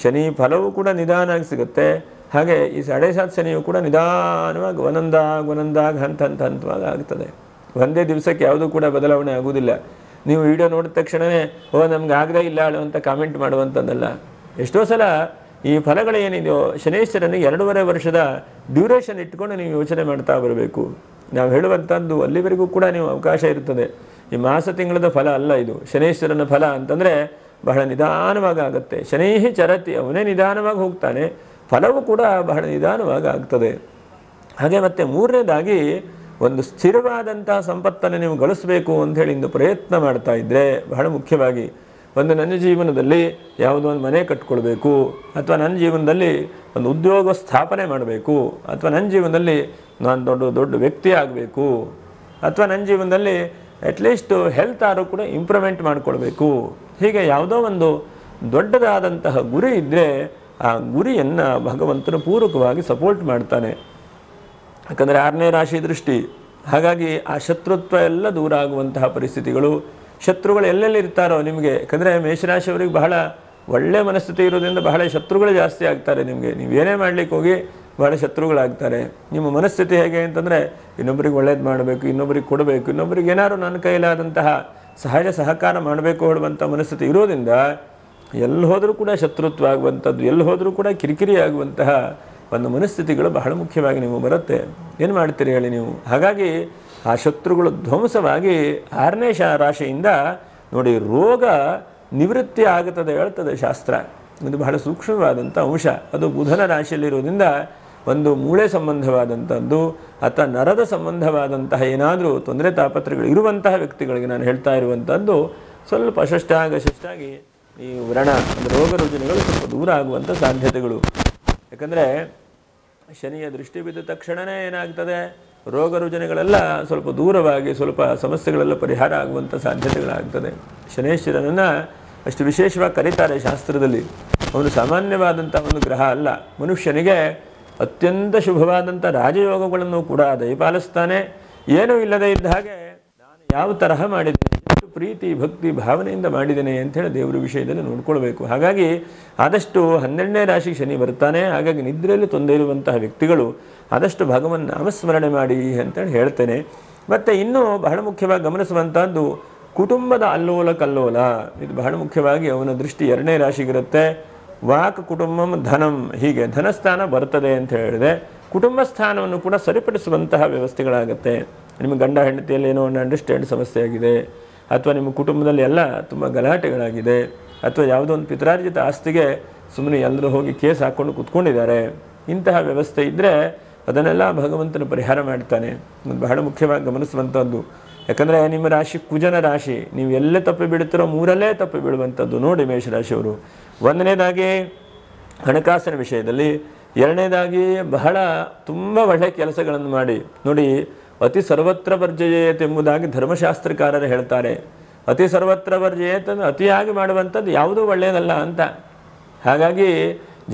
[SPEAKER 1] ಶನಿ ಫಲವೂ ಕೂಡ ನಿಧಾನವಾಗಿ ಸಿಗುತ್ತೆ. ಹಾಗೆ ಈ 7.5 ಶನಿಯು ಕೂಡ ನಿಧಾನವಾಗಿ ಒಂದೊಂದಾಗಿ ಹಂತವಾಗಿ ಆಗ್ತದೆ. ಒಂದೇ ದಿವಸಕ್ಕೆ ಯಾವುದೂ ಕೂಡ ಬದಲಾವಣೆ ಆಗುವುದಿಲ್ಲ. ನೀವು ವಿಡಿಯೋ ನೋಡಿದ ತಕ್ಷಣವೇ ನಮ್ಗೆ ಆಗದೇ ಇಲ್ಲ ಅಂತ ಕಾಮೆಂಟ್ ಮಾಡುವಂಥದ್ದಲ್ಲ. ಎಷ್ಟೋ ಸಲ ಈ ಫಲಗಳು ಏನಿದೆಯೋ ಶನೇಶ್ವರನಿಗೆ 2.5 ವರ್ಷದ ಡ್ಯೂರೇಷನ್ ಇಟ್ಕೊಂಡು ನೀವು ಯೋಚನೆ ಮಾಡ್ತಾ ಬರಬೇಕು. ನಾವು ಹೇಳುವಂಥದ್ದು ಅಲ್ಲಿವರೆಗೂ ಕೂಡ ನೀವು ಅವಕಾಶ ಇರ್ತದೆ. ಈ ಮಾಸ ತಿಂಗಳದ ಫಲ ಅಲ್ಲ ಇದು. ಶನೇಶ್ವರನ ಫಲ ಅಂತಂದರೆ ಬಹಳ ನಿಧಾನವಾಗಿ ಆಗುತ್ತೆ. ಶನೈಹಿ ಚರತಿ, ಅವನೇ ನಿಧಾನವಾಗಿ ಹೋಗ್ತಾನೆ, ಫಲವೂ ಕೂಡ ಬಹಳ ನಿಧಾನವಾಗಿ ಆಗ್ತದೆ. ಹಾಗೆ ಮತ್ತೆ ಮೂರನೇದಾಗಿ ಒಂದು ಸ್ಥಿರವಾದಂತಹ ಸಂಪತ್ತನ್ನು ನೀವು ಗಳಿಸಬೇಕು ಅಂಥೇಳಿ ಇಂದು ಪ್ರಯತ್ನ ಮಾಡ್ತಾ ಇದ್ದರೆ ಬಹಳ ಮುಖ್ಯವಾಗಿ ಒಂದು ನನ್ನ ಜೀವನದಲ್ಲಿ ಯಾವುದೋ ಒಂದು ಮನೆ ಕಟ್ಕೊಳ್ಬೇಕು, ಅಥವಾ ನನ್ನ ಜೀವನದಲ್ಲಿ ಒಂದು ಉದ್ಯೋಗ ಸ್ಥಾಪನೆ ಮಾಡಬೇಕು, ಅಥವಾ ನನ್ನ ಜೀವನದಲ್ಲಿ ನಾನು ದೊಡ್ಡ ವ್ಯಕ್ತಿ ಆಗಬೇಕು, ಅಥವಾ ನನ್ನ ಜೀವನದಲ್ಲಿ ಅಟ್ಲೀಸ್ಟ್ ಹೆಲ್ತ್ ಆದರೂ ಕೂಡ ಇಂಪ್ರೂವ್ಮೆಂಟ್ ಮಾಡಿಕೊಳ್ಬೇಕು. ಹೀಗೆ ಯಾವುದೋ ಒಂದು ದೊಡ್ಡದಾದಂತಹ ಗುರಿ ಇದ್ದರೆ ಆ ಗುರಿಯನ್ನು ಭಗವಂತನು ಪೂರ್ವಕವಾಗಿ ಸಪೋರ್ಟ್ ಮಾಡ್ತಾನೆ. ಯಾಕಂದರೆ 6ನೇ ರಾಶಿ ದೃಷ್ಟಿ. ಹಾಗಾಗಿ ಆ ಶತ್ರುತ್ವ ಎಲ್ಲ ದೂರ ಆಗುವಂತಹ ಪರಿಸ್ಥಿತಿಗಳು, ಶತ್ರುಗಳು ಎಲ್ಲೆಲ್ಲಿ ಇರ್ತಾರೋ ನಿಮಗೆ. ಯಾಕಂದರೆ ಮೇಷರಾಶಿಯವರಿಗೆ ಬಹಳ ಒಳ್ಳೆಯ ಮನಸ್ಥಿತಿ ಇರೋದ್ರಿಂದ ಬಹಳ ಶತ್ರುಗಳು ಜಾಸ್ತಿ ಆಗ್ತಾರೆ ನಿಮಗೆ. ನೀವೇನೇ ಮಾಡಲಿಕ್ಕೆ ಹೋಗಿ ಬಹಳ ಶತ್ರುಗಳಾಗ್ತಾರೆ. ನಿಮ್ಮ ಮನಸ್ಥಿತಿ ಹೇಗೆ ಅಂತಂದರೆ ಇನ್ನೊಬ್ಬರಿಗೆ ಒಳ್ಳೇದು ಮಾಡಬೇಕು, ಇನ್ನೊಬ್ಬರಿಗೆ ಕೊಡಬೇಕು, ಇನ್ನೊಬ್ಬರಿಗೆ ಏನಾದ್ರು ನನ್ನ ಕೈಲಾದಂತಹ ಸಹಾಯ ಸಹಕಾರ ಮಾಡಬೇಕು ಹೇಳುವಂಥ ಮನಸ್ಥಿತಿ ಇರೋದ್ರಿಂದ ಎಲ್ಲಿ ಹೋದರೂ ಕೂಡ ಶತ್ರುತ್ವ ಆಗುವಂಥದ್ದು, ಎಲ್ಲಿ ಹೋದರೂ ಕೂಡ ಕಿರಿಕಿರಿ ಆಗುವಂತಹ ಒಂದು ಮನಸ್ಥಿತಿಗಳು ಬಹಳ ಮುಖ್ಯವಾಗಿ ನೀವು ಬರುತ್ತೆ. ಏನು ಮಾಡ್ತೀರಿ ಹೇಳಿ ನೀವು. ಹಾಗಾಗಿ ಆ ಶತ್ರುಗಳು ಧ್ವಂಸವಾಗಿ 6ನೇ ರಾಶಿಯಿಂದ ನೋಡಿ ರೋಗ ನಿವೃತ್ತಿ ಆಗುತ್ತದೆ ಹೇಳ್ತದೆ ಶಾಸ್ತ್ರ. ಇದು ಬಹಳ ಸೂಕ್ಷ್ಮವಾದಂಥ ಅಂಶ. ಅದು ಬುಧನ ರಾಶಿಯಲ್ಲಿರೋದ್ರಿಂದ ಒಂದು ಮೂಳೆ ಸಂಬಂಧವಾದಂಥದ್ದು ಅಥವಾ ನರದ ಸಂಬಂಧವಾದಂತಹ ಏನಾದರೂ ತೊಂದರೆ ತಾಪತ್ರಗಳು ಇರುವಂತಹ ವ್ಯಕ್ತಿಗಳಿಗೆ ನಾನು ಹೇಳ್ತಾ ಇರುವಂಥದ್ದು ಸ್ವಲ್ಪ ಶಿಷ್ಟಾಗಿ ಈ ವ್ರಣ ಅಂದರೆ ರೋಗ ರುಜಿನಗಳು ಸ್ವಲ್ಪ ದೂರ ಆಗುವಂಥ ಸಾಧ್ಯತೆಗಳು. ಯಾಕಂದರೆ ಶನಿಯ ದೃಷ್ಟಿ ಬಿದ್ದ ತಕ್ಷಣವೇ ಏನಾಗ್ತದೆ, ರೋಗ ರುಜಿನಗಳೆಲ್ಲ ಸ್ವಲ್ಪ ದೂರವಾಗಿ ಸ್ವಲ್ಪ ಸಮಸ್ಯೆಗಳೆಲ್ಲ ಪರಿಹಾರ ಆಗುವಂಥ ಸಾಧ್ಯತೆಗಳಾಗ್ತದೆ. ಶನೇಶ್ವರನನ್ನು ಅಷ್ಟು ವಿಶೇಷವಾಗಿ ಕರೀತಾರೆ ಶಾಸ್ತ್ರದಲ್ಲಿ. ಅವನು ಸಾಮಾನ್ಯವಾದಂಥ ಒಂದು ಗ್ರಹ ಅಲ್ಲ. ಮನುಷ್ಯನಿಗೆ ಅತ್ಯಂತ ಶುಭವಾದಂಥ ರಾಜಯೋಗಗಳನ್ನು ಕೂಡ ದಯಪಾಲಿಸ್ತಾನೆ. ಏನೂ ಇಲ್ಲದೇ ಇದ್ದ ಹಾಗೆ ನಾನು ಯಾವ ತರಹ ಮಾಡಿದ್ದೇನೆ, ಎಷ್ಟು ಪ್ರೀತಿ ಭಕ್ತಿ ಭಾವನೆಯಿಂದ ಮಾಡಿದ್ದೇನೆ ಅಂಥೇಳಿ ದೇವರ ವಿಷಯದಲ್ಲಿ ನೋಡ್ಕೊಳ್ಬೇಕು. ಹಾಗಾಗಿ ಆದಷ್ಟು 12ನೇ ರಾಶಿಗೆ ಶನಿ ಬರ್ತಾನೆ. ಹಾಗಾಗಿ ನಿದ್ರೆಯಲ್ಲಿ ತೊಂದರೆ ಇರುವಂತಹ ವ್ಯಕ್ತಿಗಳು ಆದಷ್ಟು ಭಗವನ್ ನಾಮಸ್ಮರಣೆ ಮಾಡಿ ಅಂತೇಳಿ ಹೇಳ್ತೇನೆ. ಮತ್ತು ಇನ್ನೂ ಬಹಳ ಮುಖ್ಯವಾಗಿ ಗಮನಿಸುವಂಥದ್ದು ಕುಟುಂಬದ ಅಲ್ಲೋಲ ಕಲ್ಲೋಲ. ಇದು ಬಹಳ ಮುಖ್ಯವಾಗಿ ಅವನ ದೃಷ್ಟಿ 2ನೇ ರಾಶಿಗಿರುತ್ತೆ. ವಾಕ್ ಕುಟುಂಬಂ ಧನಂ, ಹೀಗೆ ಧನಸ್ಥಾನ ಬರ್ತದೆ ಅಂತ ಹೇಳಿದೆ. ಕುಟುಂಬ ಸ್ಥಾನವನ್ನು ಕೂಡ ಸರಿಪಡಿಸುವಂತಹ ವ್ಯವಸ್ಥೆಗಳಾಗುತ್ತೆ. ನಿಮ್ಮ ಗಂಡ ಹೆಂಡತಿಯಲ್ಲಿ ಏನೋ ಒಂದು ಅಂಡರ್ಸ್ಟ್ಯಾಂಡ್ ಸಮಸ್ಯೆ ಆಗಿದೆ, ಅಥವಾ ನಿಮ್ಮ ಕುಟುಂಬದಲ್ಲಿ ಎಲ್ಲ ತುಂಬ ಗಲಾಟೆಗಳಾಗಿದೆ, ಅಥವಾ ಯಾವುದೋ ಒಂದು ಪಿತ್ರಾರ್ಜಿತ ಆಸ್ತಿಗೆ ಸುಮ್ಮನೆ ಎಲ್ಲರೂ ಹೋಗಿ ಕೇಸ್ ಹಾಕ್ಕೊಂಡು ಕೂತ್ಕೊಂಡಿದ್ದಾರೆ. ಇಂತಹ ವ್ಯವಸ್ಥೆ ಇದ್ದರೆ ಅದನ್ನೆಲ್ಲ ಭಗವಂತನ ಪರಿಹಾರ ಮಾಡ್ತಾನೆ. ಬಹಳ ಮುಖ್ಯವಾಗಿ ಗಮನಿಸುವಂಥದ್ದು. ಯಾಕಂದರೆ ನಿಮ್ಮ ರಾಶಿ ಕುಜನ ರಾಶಿ. ನೀವು ಎಲ್ಲೇ ತಪ್ಪಿ ಬಿಡುತ್ತೀರೋ 3ರಲ್ಲೇ ತಪ್ಪಿ ಬೀಳುವಂಥದ್ದು ನೋಡಿ ಮೇಷರಾಶಿಯವರು. 1ನೇದಾಗಿ ಹಣಕಾಸಿನ ವಿಷಯದಲ್ಲಿ, 2ನೇದಾಗಿ ಬಹಳ ತುಂಬ ಒಳ್ಳೆಯ ಕೆಲಸಗಳನ್ನು ಮಾಡಿ ನೋಡಿ. ಅತಿ ಸರ್ವತ್ರ ವರ್ಜಯೇತ್ ಎಂಬುದಾಗಿ ಧರ್ಮಶಾಸ್ತ್ರಕಾರರು ಹೇಳ್ತಾರೆ. ಅತಿ ಸರ್ವತ್ರ ವರ್ಜಯೇತ್ ಅಂದರೆ ಅತಿಯಾಗಿ ಮಾಡುವಂಥದ್ದು ಯಾವುದೂ ಒಳ್ಳೆಯದಲ್ಲ ಅಂತ. ಹಾಗಾಗಿ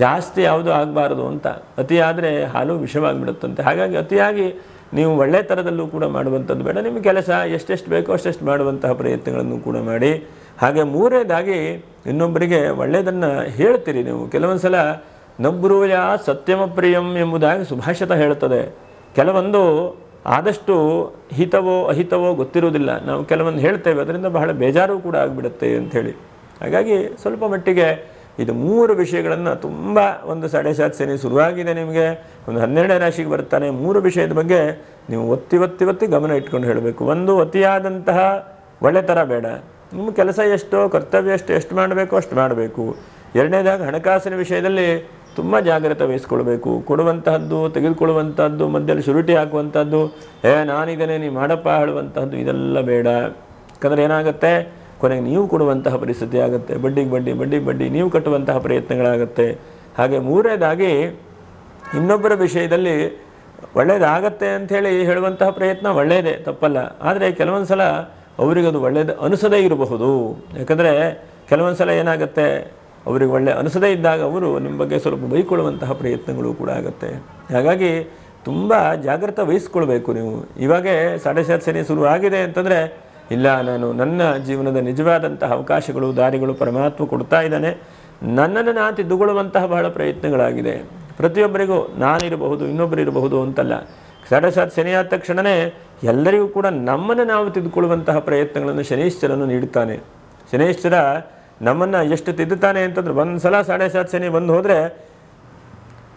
[SPEAKER 1] ಜಾಸ್ತಿ ಯಾವುದೂ ಆಗಬಾರ್ದು ಅಂತ. ಅತಿಯಾದರೆ ಹಾಲು ವಿಷವಾಗಿಬಿಡುತ್ತಂತೆ. ಹಾಗಾಗಿ ಅತಿಯಾಗಿ ನೀವು ಒಳ್ಳೆಯ ಥರದಲ್ಲೂ ಕೂಡ ಮಾಡುವಂಥದ್ದು ಬೇಡ. ನಿಮ್ಮ ಕೆಲಸ ಎಷ್ಟೆಷ್ಟು ಬೇಕೋ ಅಷ್ಟೆಷ್ಟು ಮಾಡುವಂತಹ ಪ್ರಯತ್ನಗಳನ್ನು ಕೂಡ ಮಾಡಿ. ಹಾಗೆ 3ನೇದಾಗಿ ಇನ್ನೊಬ್ಬರಿಗೆ ಒಳ್ಳೆಯದನ್ನು ಹೇಳ್ತೀರಿ ನೀವು. ಕೆಲವೊಂದು ಸಲ ನಬ್ರೂಯ ಸತ್ಯಮ ಪ್ರಿಯಂ ಎಂಬುದಾಗಿ ಸುಭಾಷಿತ ಹೇಳ್ತದೆ. ಕೆಲವೊಂದು ಆದಷ್ಟು ಹಿತವೋ ಅಹಿತವೋ ಗೊತ್ತಿರುವುದಿಲ್ಲ. ನಾವು ಕೆಲವೊಂದು ಹೇಳ್ತೇವೆ, ಅದರಿಂದ ಬಹಳ ಬೇಜಾರು ಕೂಡ ಆಗಿಬಿಡುತ್ತೆ ಅಂಥೇಳಿ. ಹಾಗಾಗಿ ಸ್ವಲ್ಪ ಮಟ್ಟಿಗೆ ಇದು 3 ವಿಷಯಗಳನ್ನು ತುಂಬ ಒಂದು 7.5 ಶನಿ ಶುರುವಾಗಿದೆ ನಿಮಗೆ, ಒಂದು 12ನೇ ರಾಶಿಗೆ ಬರ್ತಾನೆ. 3 ವಿಷಯದ ಬಗ್ಗೆ ನೀವು ಒತ್ತಿ ಗಮನ ಇಟ್ಕೊಂಡು ಹೇಳಬೇಕು. ಒಂದು, ಅತಿಯಾದಂತಹ ಒಳ್ಳೆತನ ಬೇಡ. ನಿಮ್ಮ ಕೆಲಸ ಎಷ್ಟೋ, ಕರ್ತವ್ಯ ಎಷ್ಟು ಮಾಡಬೇಕೋ ಅಷ್ಟು ಮಾಡಬೇಕು. ಎರಡನೇದಾಗಿ ಹಣಕಾಸಿನ ವಿಷಯದಲ್ಲಿ ತುಂಬ ಜಾಗ್ರತೆ ವಹಿಸ್ಕೊಳ್ಬೇಕು. ಕೊಡುವಂತಹದ್ದು, ತೆಗೆದುಕೊಳ್ಳುವಂಥದ್ದು, ಮಧ್ಯದಲ್ಲಿ ಶುರುಟಿ ಹಾಕುವಂಥದ್ದು, ನಾನಿದ್ದೇನೆ ನೀ ಮಾಡಪ್ಪ ಹೇಳುವಂತಹದ್ದು ಇದೆಲ್ಲ ಬೇಡ. ಯಾಕಂದರೆ ಏನಾಗುತ್ತೆ, ಕೊನೆಗೆ ನೀವು ಕೊಡುವಂತಹ ಪರಿಸ್ಥಿತಿ ಆಗುತ್ತೆ. ಬಡ್ಡಿ ನೀವು ಕಟ್ಟುವಂತಹ ಪ್ರಯತ್ನಗಳಾಗುತ್ತೆ. ಹಾಗೆ ಮೂರನೇದಾಗಿ ಇನ್ನೊಬ್ಬರ ವಿಷಯದಲ್ಲಿ ಒಳ್ಳೆಯದಾಗತ್ತೆ ಅಂಥೇಳಿ ಹೇಳುವಂತಹ ಪ್ರಯತ್ನ ಒಳ್ಳೆಯದೇ, ತಪ್ಪಲ್ಲ. ಆದರೆ ಕೆಲವೊಂದು ಸಲ ಅವರಿಗದು ಒಳ್ಳೆಯದು ಅನಿಸದೇ ಇರಬಹುದು. ಯಾಕಂದರೆ ಕೆಲವೊಂದು ಸಲ ಏನಾಗುತ್ತೆ, ಅವರಿಗೆ ಒಳ್ಳೆ ಅನಿಸದೇ ಇದ್ದಾಗ ಅವರು ನಿಮ್ಮ ಬಗ್ಗೆ ಸ್ವಲ್ಪ ಬೈಕೊಳ್ಳುವಂತಹ ಪ್ರಯತ್ನಗಳು ಕೂಡ ಆಗುತ್ತೆ. ಹಾಗಾಗಿ ತುಂಬ ಜಾಗ್ರತೆ ವಹಿಸ್ಕೊಳ್ಬೇಕು ನೀವು. ಇವಾಗೇ 7.5 ಶನಿ ಶುರು ಆಗಿದೆ ಅಂತಂದರೆ, ಇಲ್ಲ ನಾನು ನನ್ನ ಜೀವನದ ನಿಜವಾದಂತಹ ಅವಕಾಶಗಳು, ದಾರಿಗಳು ಪರಮಾತ್ಮ ಕೊಡ್ತಾ ಇದ್ದಾನೆ, ನನ್ನನ್ನು ನಾನು ತಿದ್ದುಕೊಳ್ಳುವಂತಹ ಬಹಳ ಪ್ರಯತ್ನಗಳಾಗಿದೆ. ಪ್ರತಿಯೊಬ್ಬರಿಗೂ ನಾನಿರಬಹುದು, ಇನ್ನೊಬ್ಬರು ಇರಬಹುದು ಅಂತಲ್ಲ. 7.5 ಶನಿ ಆದ ತಕ್ಷಣವೇ ಎಲ್ಲರಿಗೂ ಕೂಡ ನಮ್ಮನ್ನು ನಾವು ತಿದ್ದುಕೊಳ್ಳುವಂತಹ ಪ್ರಯತ್ನಗಳನ್ನು ಶನೀಶ್ವರನು ನೀಡುತ್ತಾನೆ. ಶನೀಶ್ವರ ನಮ್ಮನ್ನು ಎಷ್ಟು ತಿದ್ದುತ್ತಾನೆ ಅಂತಂದ್ರೆ, ಒಂದು ಸಲ 7.5 ಶನಿ ಬಂದು ಹೋದರೆ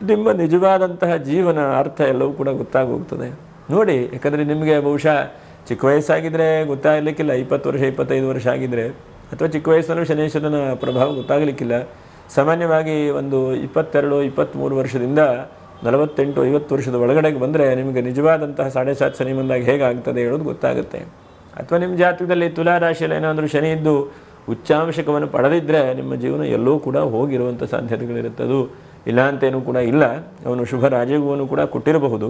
[SPEAKER 1] ನಿಮ್ಮ ನಿಜವಾದಂತಹ ಜೀವನ ಅರ್ಥ ಎಲ್ಲವೂ ಕೂಡ ಗೊತ್ತಾಗೋಗ್ತದೆ ನೋಡಿ. ಯಾಕಂದರೆ ನಿಮಗೆ ಬಹುಶಃ ಚಿಕ್ಕ ವಯಸ್ಸಾಗಿದ್ದರೆ ಗೊತ್ತಾಗಲಿಕ್ಕಿಲ್ಲ, 20 ವರ್ಷ 25 ವರ್ಷ ಆಗಿದ್ದರೆ, ಅಥವಾ ಚಿಕ್ಕ ವಯಸ್ಸಲ್ಲೂ ಶನೀಶ್ವರನ ಪ್ರಭಾವ ಗೊತ್ತಾಗಲಿಕ್ಕಿಲ್ಲ. ಸಾಮಾನ್ಯವಾಗಿ ಒಂದು 22-23 ವರ್ಷದಿಂದ 48-50 ವರ್ಷದ ಒಳಗಡೆಗೆ ಬಂದರೆ ನಿಮಗೆ ನಿಜವಾದಂತಹ 7.5 ಶನಿ ಬಂದಾಗ ಹೇಗಾಗ್ತದೆ ಹೇಳೋದು ಗೊತ್ತಾಗುತ್ತೆ. ಅಥವಾ ನಿಮ್ಮ ಜಾತಕದಲ್ಲಿ ತುಲಾ ರಾಶಿಯಲ್ಲಿ ಏನಾದರೂ ಶನಿ ಇದ್ದು ಉಚ್ಚಾಂಶಕವನ್ನು ಪಡೆದಿದ್ದರೆ ನಿಮ್ಮ ಜೀವನ ಎಲ್ಲೂ ಕೂಡ ಹೋಗಿರುವಂಥ ಸಾಧ್ಯತೆಗಳಿರುತ್ತದು. ಇಲ್ಲ ಅಂತೇನೂ ಕೂಡ ಇಲ್ಲ, ಅವನು ಶುಭ ರಾಜಯೋಗವನ್ನು ಕೂಡ ಕೊಟ್ಟಿರಬಹುದು.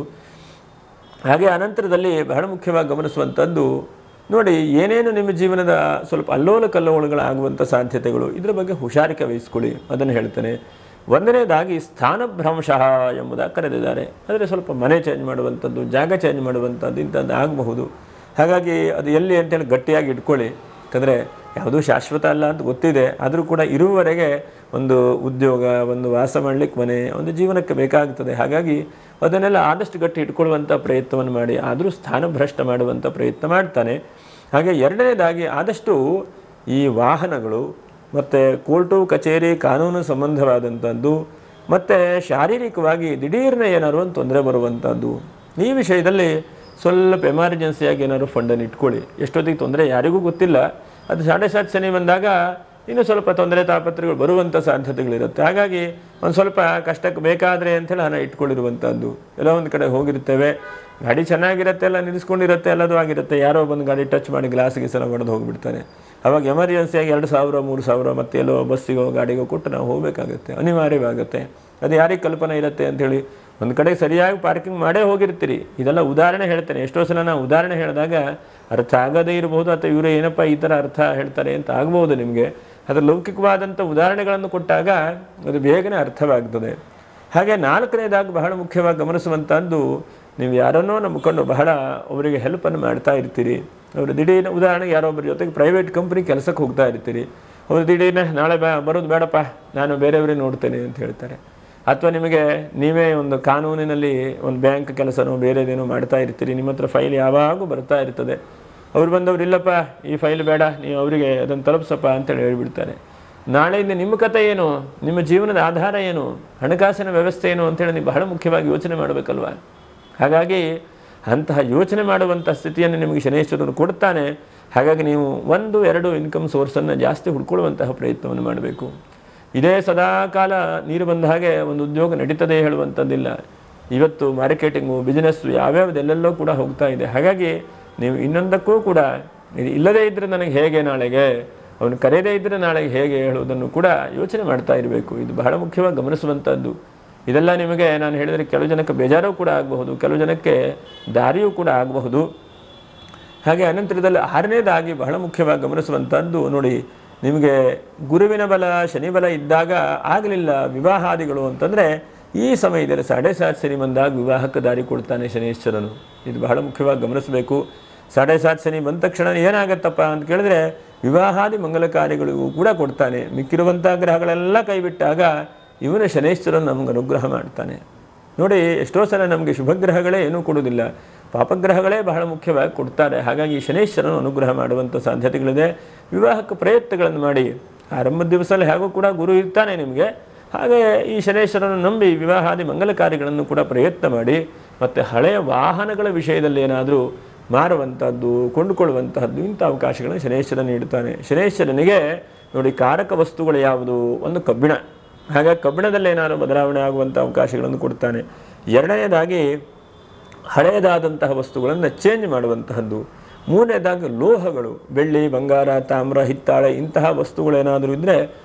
[SPEAKER 1] ಹಾಗೆ ಅನಂತರದಲ್ಲಿ ಬಹಳ ಮುಖ್ಯವಾಗಿ ಗಮನಿಸುವಂಥದ್ದು ನೋಡಿ, ಏನೇನು ನಿಮ್ಮ ಜೀವನದ ಸ್ವಲ್ಪ ಅಲ್ಲೋಲ ಕಲ್ಲೋಲಗಳಾಗುವಂಥ ಸಾಧ್ಯತೆಗಳು, ಇದರ ಬಗ್ಗೆ ಹುಷಾರಿಕೆ ವಹಿಸ್ಕೊಳ್ಳಿ, ಅದನ್ನು ಹೇಳ್ತೇನೆ. ಒಂದನೇದಾಗಿ ಸ್ಥಾನಭ್ರಂಶ ಎಂಬುದಾಗಿ ಕರೆದಿದ್ದಾರೆ. ಅಂದರೆ ಸ್ವಲ್ಪ ಮನೆ ಚೇಂಜ್ ಮಾಡುವಂಥದ್ದು, ಜಾಗ ಚೇಂಜ್ ಮಾಡುವಂಥದ್ದು ಇಂಥದ್ದು ಆಗಬಹುದು. ಹಾಗಾಗಿ ಅದು ಎಲ್ಲಿ ಅಂತೇಳಿ ಗಟ್ಟಿಯಾಗಿ ಇಟ್ಕೊಳ್ಳಿ. ಯಾಕಂದರೆ ಯಾವುದೂ ಶಾಶ್ವತ ಅಲ್ಲ ಅಂತ ಗೊತ್ತಿದೆ, ಆದರೂ ಕೂಡ ಇರುವವರೆಗೆ ಒಂದು ಉದ್ಯೋಗ, ಒಂದು ವಾಸ ಮಾಡಲಿಕ್ಕೆ ಮನೆ, ಒಂದು ಜೀವನಕ್ಕೆ ಬೇಕಾಗ್ತದೆ. ಹಾಗಾಗಿ ಅದನ್ನೆಲ್ಲ ಆದಷ್ಟು ಗಟ್ಟಿ ಇಟ್ಕೊಳ್ಳುವಂಥ ಪ್ರಯತ್ನವನ್ನು ಮಾಡಿ, ಆದರೂ ಸ್ಥಾನಭ್ರಷ್ಟ ಮಾಡುವಂಥ ಪ್ರಯತ್ನ ಮಾಡ್ತಾನೆ. ಹಾಗೆ ಎರಡನೇದಾಗಿ ಆದಷ್ಟು ಈ ವಾಹನಗಳು ಮತ್ತು ಕೋರ್ಟು ಕಚೇರಿ ಕಾನೂನು ಸಂಬಂಧವಾದಂಥದ್ದು ಮತ್ತು ಶಾರೀರಿಕವಾಗಿ ದಿಢೀರ್ನೆ ಏನಾದ್ರು ಒಂದು ತೊಂದರೆ ಬರುವಂಥದ್ದು, ಈ ವಿಷಯದಲ್ಲಿ ಸ್ವಲ್ಪ ಎಮರ್ಜೆನ್ಸಿಯಾಗಿ ಏನಾದ್ರು ಫಂಡನ್ನು ಇಟ್ಕೊಳ್ಳಿ. ಎಷ್ಟೊತ್ತಿಗೆ ತೊಂದರೆ ಯಾರಿಗೂ ಗೊತ್ತಿಲ್ಲ. ಅದು 7.5 ಶನಿ ಬಂದಾಗ ಇನ್ನೂ ಸ್ವಲ್ಪ ತೊಂದರೆ ತಾಪತ್ರೆಗಳು ಬರುವಂಥ ಸಾಧ್ಯತೆಗಳಿರುತ್ತೆ. ಹಾಗಾಗಿ ಒಂದು ಸ್ವಲ್ಪ ಕಷ್ಟಕ್ಕೆ ಬೇಕಾದರೆ ಅಂಥೇಳಿ ಹಣ ಇಟ್ಕೊಂಡಿರುವಂಥದ್ದು. ಎಲ್ಲ ಒಂದು ಕಡೆ ಹೋಗಿರ್ತೇವೆ, ಗಾಡಿ ಚೆನ್ನಾಗಿರುತ್ತೆ, ಎಲ್ಲ ನಿಲ್ಲಿಸ್ಕೊಂಡಿರುತ್ತೆ, ಎಲ್ಲದೂ ಆಗಿರುತ್ತೆ, ಯಾರೋ ಬಂದು ಗಾಡಿ ಟಚ್ ಮಾಡಿ ಗ್ಲಾಸ್ಗೆ ಸಲ ಹೊಡೆದು ಹೋಗಿಬಿಡ್ತಾನೆ. ಅವಾಗ ಎಮರ್ಜೆನ್ಸಿಯಾಗಿ 2,000-3,000 ಮತ್ತೆ ಎಲ್ಲೋ ಬಸ್ಸಿಗೋ ಗಾಡಿಗೋ ಕೊಟ್ಟು ನಾವು ಹೋಗಬೇಕಾಗುತ್ತೆ, ಅನಿವಾರ್ಯವಾಗುತ್ತೆ. ಅದು ಯಾರಿಗೆ ಕಲ್ಪನೆ ಇರುತ್ತೆ ಅಂಥೇಳಿ ಒಂದು ಕಡೆ ಸರಿಯಾಗಿ ಪಾರ್ಕಿಂಗ್ ಮಾಡೇ ಹೋಗಿರ್ತೀರಿ. ಇದೆಲ್ಲ ಉದಾಹರಣೆ ಹೇಳ್ತೇನೆ. ಎಷ್ಟೋ ಸಲ ನಾವು ಉದಾಹರಣೆ ಹೇಳಿದಾಗ ಅರ್ಥ ಆಗದೇ ಇರಬಹುದು, ಅಥವಾ ಇವರು ಏನಪ್ಪ ಈ ಥರ ಅರ್ಥ ಹೇಳ್ತಾರೆ ಅಂತ ಆಗ್ಬೋದು ನಿಮಗೆ. ಅದರ ಲೌಕಿಕವಾದಂಥ ಉದಾಹರಣೆಗಳನ್ನು ಕೊಟ್ಟಾಗ ಅದು ಬೇಗನೆ ಅರ್ಥವಾಗ್ತದೆ. ಹಾಗೆ ನಾಲ್ಕನೇದಾಗಿ ಬಹಳ ಮುಖ್ಯವಾಗಿ ಗಮನಿಸುವಂಥದ್ದು, ನೀವು ಯಾರನ್ನೋ ನಂಬಿಕೊಂಡು ಬಹಳ ಅವರಿಗೆ ಹೆಲ್ಪನ್ನು ಮಾಡ್ತಾ ಇರ್ತೀರಿ. ಅವರು ದಿಢೀರ್ನ ಉದಾಹರಣೆಗೆ ಯಾರೊಬ್ಬರ ಜೊತೆಗೆ ಪ್ರೈವೇಟ್ ಕಂಪ್ನಿ ಕೆಲಸಕ್ಕೆ ಹೋಗ್ತಾ ಇರ್ತೀರಿ. ಅವರು ದಿಢೀರ್ನ ನಾಳೆ ಬರೋದು ಬೇಡಪ್ಪ, ನಾನು ಬೇರೆಯವ್ರಿಗೆ ನೋಡ್ತೇನೆ ಅಂತ ಹೇಳ್ತಾರೆ. ಅಥವಾ ನಿಮಗೆ ನೀವೇ ಒಂದು ಕಾನೂನಿನಲ್ಲಿ ಒಂದು ಬ್ಯಾಂಕ್ ಕೆಲಸನೋ ಬೇರೆದೇನೋ ಮಾಡ್ತಾ ಇರ್ತೀರಿ, ನಿಮ್ಮ ಹತ್ರ ಫೈಲ್ ಯಾವಾಗೂ ಬರ್ತಾ ಇರ್ತದೆ. ಅವ್ರು ಬಂದವ್ರು, ಇಲ್ಲಪ್ಪ ಈ ಫೈಲ್ ಬೇಡ, ನೀವು ಅವರಿಗೆ ಅದನ್ನು ತಲುಪಿಸಪ್ಪ ಅಂತೇಳಿ ಹೇಳಿಬಿಡ್ತಾರೆ. ನಾಳೆಯಿಂದ ನಿಮ್ಮ ಕಥೆ ಏನು, ನಿಮ್ಮ ಜೀವನದ ಆಧಾರ ಏನು, ಹಣಕಾಸಿನ ವ್ಯವಸ್ಥೆ ಏನು ಅಂತೇಳಿ ನೀವು ಬಹಳ ಮುಖ್ಯವಾಗಿ ಯೋಚನೆ ಮಾಡಬೇಕಲ್ವ. ಹಾಗಾಗಿ ಅಂತಹ ಯೋಚನೆ ಮಾಡುವಂಥ ಸ್ಥಿತಿಯನ್ನು ನಿಮಗೆ ಶನೀಶ್ವರನು ಕೊಡ್ತಾನೆ. ಹಾಗಾಗಿ ನೀವು 1-2 ಇನ್ಕಮ್ ಸೋರ್ಸನ್ನು ಜಾಸ್ತಿ ಹುಡ್ಕೊಳ್ಳುವಂತಹ ಪ್ರಯತ್ನವನ್ನು ಮಾಡಬೇಕು. ಇದೇ ಸದಾಕಾಲ ನೀರು ಬಂದ ಹಾಗೆ ಒಂದು ಉದ್ಯೋಗ ನಡೀತದೆ ಹೇಳುವಂಥದ್ದಿಲ್ಲ. ಇವತ್ತು ಮಾರ್ಕೆಟಿಂಗು, ಬಿಸ್ನೆಸ್ಸು ಯಾವ್ಯಾವುದೆಲ್ಲೆಲ್ಲೋ ಕೂಡ ಹೋಗ್ತಾ ಇದೆ. ಹಾಗಾಗಿ ನೀವು ಇನ್ನೊಂದಕ್ಕೂ ಕೂಡ ಇದು ಇಲ್ಲದೇ ಇದ್ದರೆ ನನಗೆ ಹೇಗೆ ನಾಳೆಗೆ, ಅವನು ಕರೆಯದೇ ಇದ್ದರೆ ನಾಳೆಗೆ ಹೇಗೆ ಹೇಳುವುದನ್ನು ಕೂಡ ಯೋಚನೆ ಮಾಡ್ತಾ ಇರಬೇಕು. ಇದು ಬಹಳ ಮುಖ್ಯವಾಗಿ ಗಮನಿಸುವಂಥದ್ದು. ಇದೆಲ್ಲ ನಿಮಗೆ ನಾನು ಹೇಳಿದರೆ ಕೆಲವು ಜನಕ್ಕೆ ಬೇಜಾರು ಕೂಡ ಆಗಬಹುದು, ಕೆಲವು ಜನಕ್ಕೆ ದಾರಿಯೂ ಕೂಡ ಆಗಬಹುದು. ಹಾಗೆ ಅನಂತರದಲ್ಲಿ 6ನೇದಾಗಿ ಬಹಳ ಮುಖ್ಯವಾಗಿ ಗಮನಿಸುವಂಥದ್ದು ನೋಡಿ, ನಿಮಗೆ ಗುರುವಿನ ಬಲ ಶನಿ ಬಲ ಇದ್ದಾಗ ಆಗಲಿಲ್ಲ ವಿವಾಹಾದಿಗಳು ಅಂತಂದರೆ, ಈ ಸಮಯದಲ್ಲಿ 7.5 ಶನಿ ಬಂದಾಗ ವಿವಾಹಕ್ಕೆ ದಾರಿ ಕೊಡ್ತಾನೆ ಶನೀಶ್ವರನು. ಇದು ಬಹಳ ಮುಖ್ಯವಾಗಿ ಗಮನಿಸಬೇಕು. 7.5 ಶನಿ ಬಂದ ತಕ್ಷಣ ಏನಾಗತ್ತಪ್ಪ ಅಂತ ಕೇಳಿದ್ರೆ, ವಿವಾಹಾದಿ ಮಂಗಲ ಕಾರ್ಯಗಳಿಗೂ ಕೂಡ ಕೊಡ್ತಾನೆ. ಮಿಕ್ಕಿರುವಂಥ ಗ್ರಹಗಳೆಲ್ಲ ಕೈಬಿಟ್ಟಾಗ ಇವನು ಶನೀಶ್ವರನು ನಮಗೆ ಅನುಗ್ರಹ ಮಾಡ್ತಾನೆ ನೋಡಿ. ಎಷ್ಟೋ ಸಲ ನಮಗೆ ಶುಭಗ್ರಹಗಳೇ ಏನೂ ಕೊಡೋದಿಲ್ಲ, ಪಾಪಗ್ರಹಗಳೇ ಬಹಳ ಮುಖ್ಯವಾಗಿ ಕೊಡ್ತಾರೆ. ಹಾಗಾಗಿ ಶನೀಶ್ವರನು ಅನುಗ್ರಹ ಮಾಡುವಂಥ ಸಾಧ್ಯತೆಗಳಿದೆ. ವಿವಾಹಕ್ಕೆ ಪ್ರಯತ್ನಗಳನ್ನು ಮಾಡಿ, ಆರಂಭದ ದಿವಸದಲ್ಲಿ ಹೇಗೂ ಕೂಡ ಗುರು ಇರ್ತಾನೆ ನಿಮಗೆ. ಹಾಗೆ ಈ ಶನೇಶ್ವರನ ನಂಬಿ ವಿವಾಹಾದಿ ಮಂಗಲ ಕಾರ್ಯಗಳನ್ನು ಕೂಡ ಪ್ರಯತ್ನ ಮಾಡಿ. ಮತ್ತು ಹಳೆಯ ವಾಹನಗಳ ವಿಷಯದಲ್ಲಿ ಏನಾದರೂ ಮಾರುವಂಥದ್ದು, ಕೊಂಡುಕೊಳ್ಳುವಂತಹದ್ದು ಇಂಥ ಅವಕಾಶಗಳನ್ನು ಶನೇಶ್ವರ ನೀಡುತ್ತಾನೆ. ಶನೇಶ್ವರನಿಗೆ ನೋಡಿ ಕಾರಕ ವಸ್ತುಗಳು ಯಾವುದು? ಒಂದು ಕಬ್ಬಿಣ. ಹಾಗಾಗಿ ಕಬ್ಬಿಣದಲ್ಲಿ ಏನಾದರೂ ಬದಲಾವಣೆ ಆಗುವಂಥ ಅವಕಾಶಗಳನ್ನು ಕೊಡ್ತಾನೆ. ಎರಡನೇದಾಗಿ ಹಳೆಯದಾದಂತಹ ವಸ್ತುಗಳನ್ನು ಚೇಂಜ್ ಮಾಡುವಂತಹದ್ದು. ಮೂರನೇದಾಗಿ ಲೋಹಗಳು, ಬೆಳ್ಳಿ, ಬಂಗಾರ, ತಾಮ್ರ, ಹಿತ್ತಾಳೆ ಇಂತಹ ವಸ್ತುಗಳೇನಾದರೂ ಇದ್ದರೆ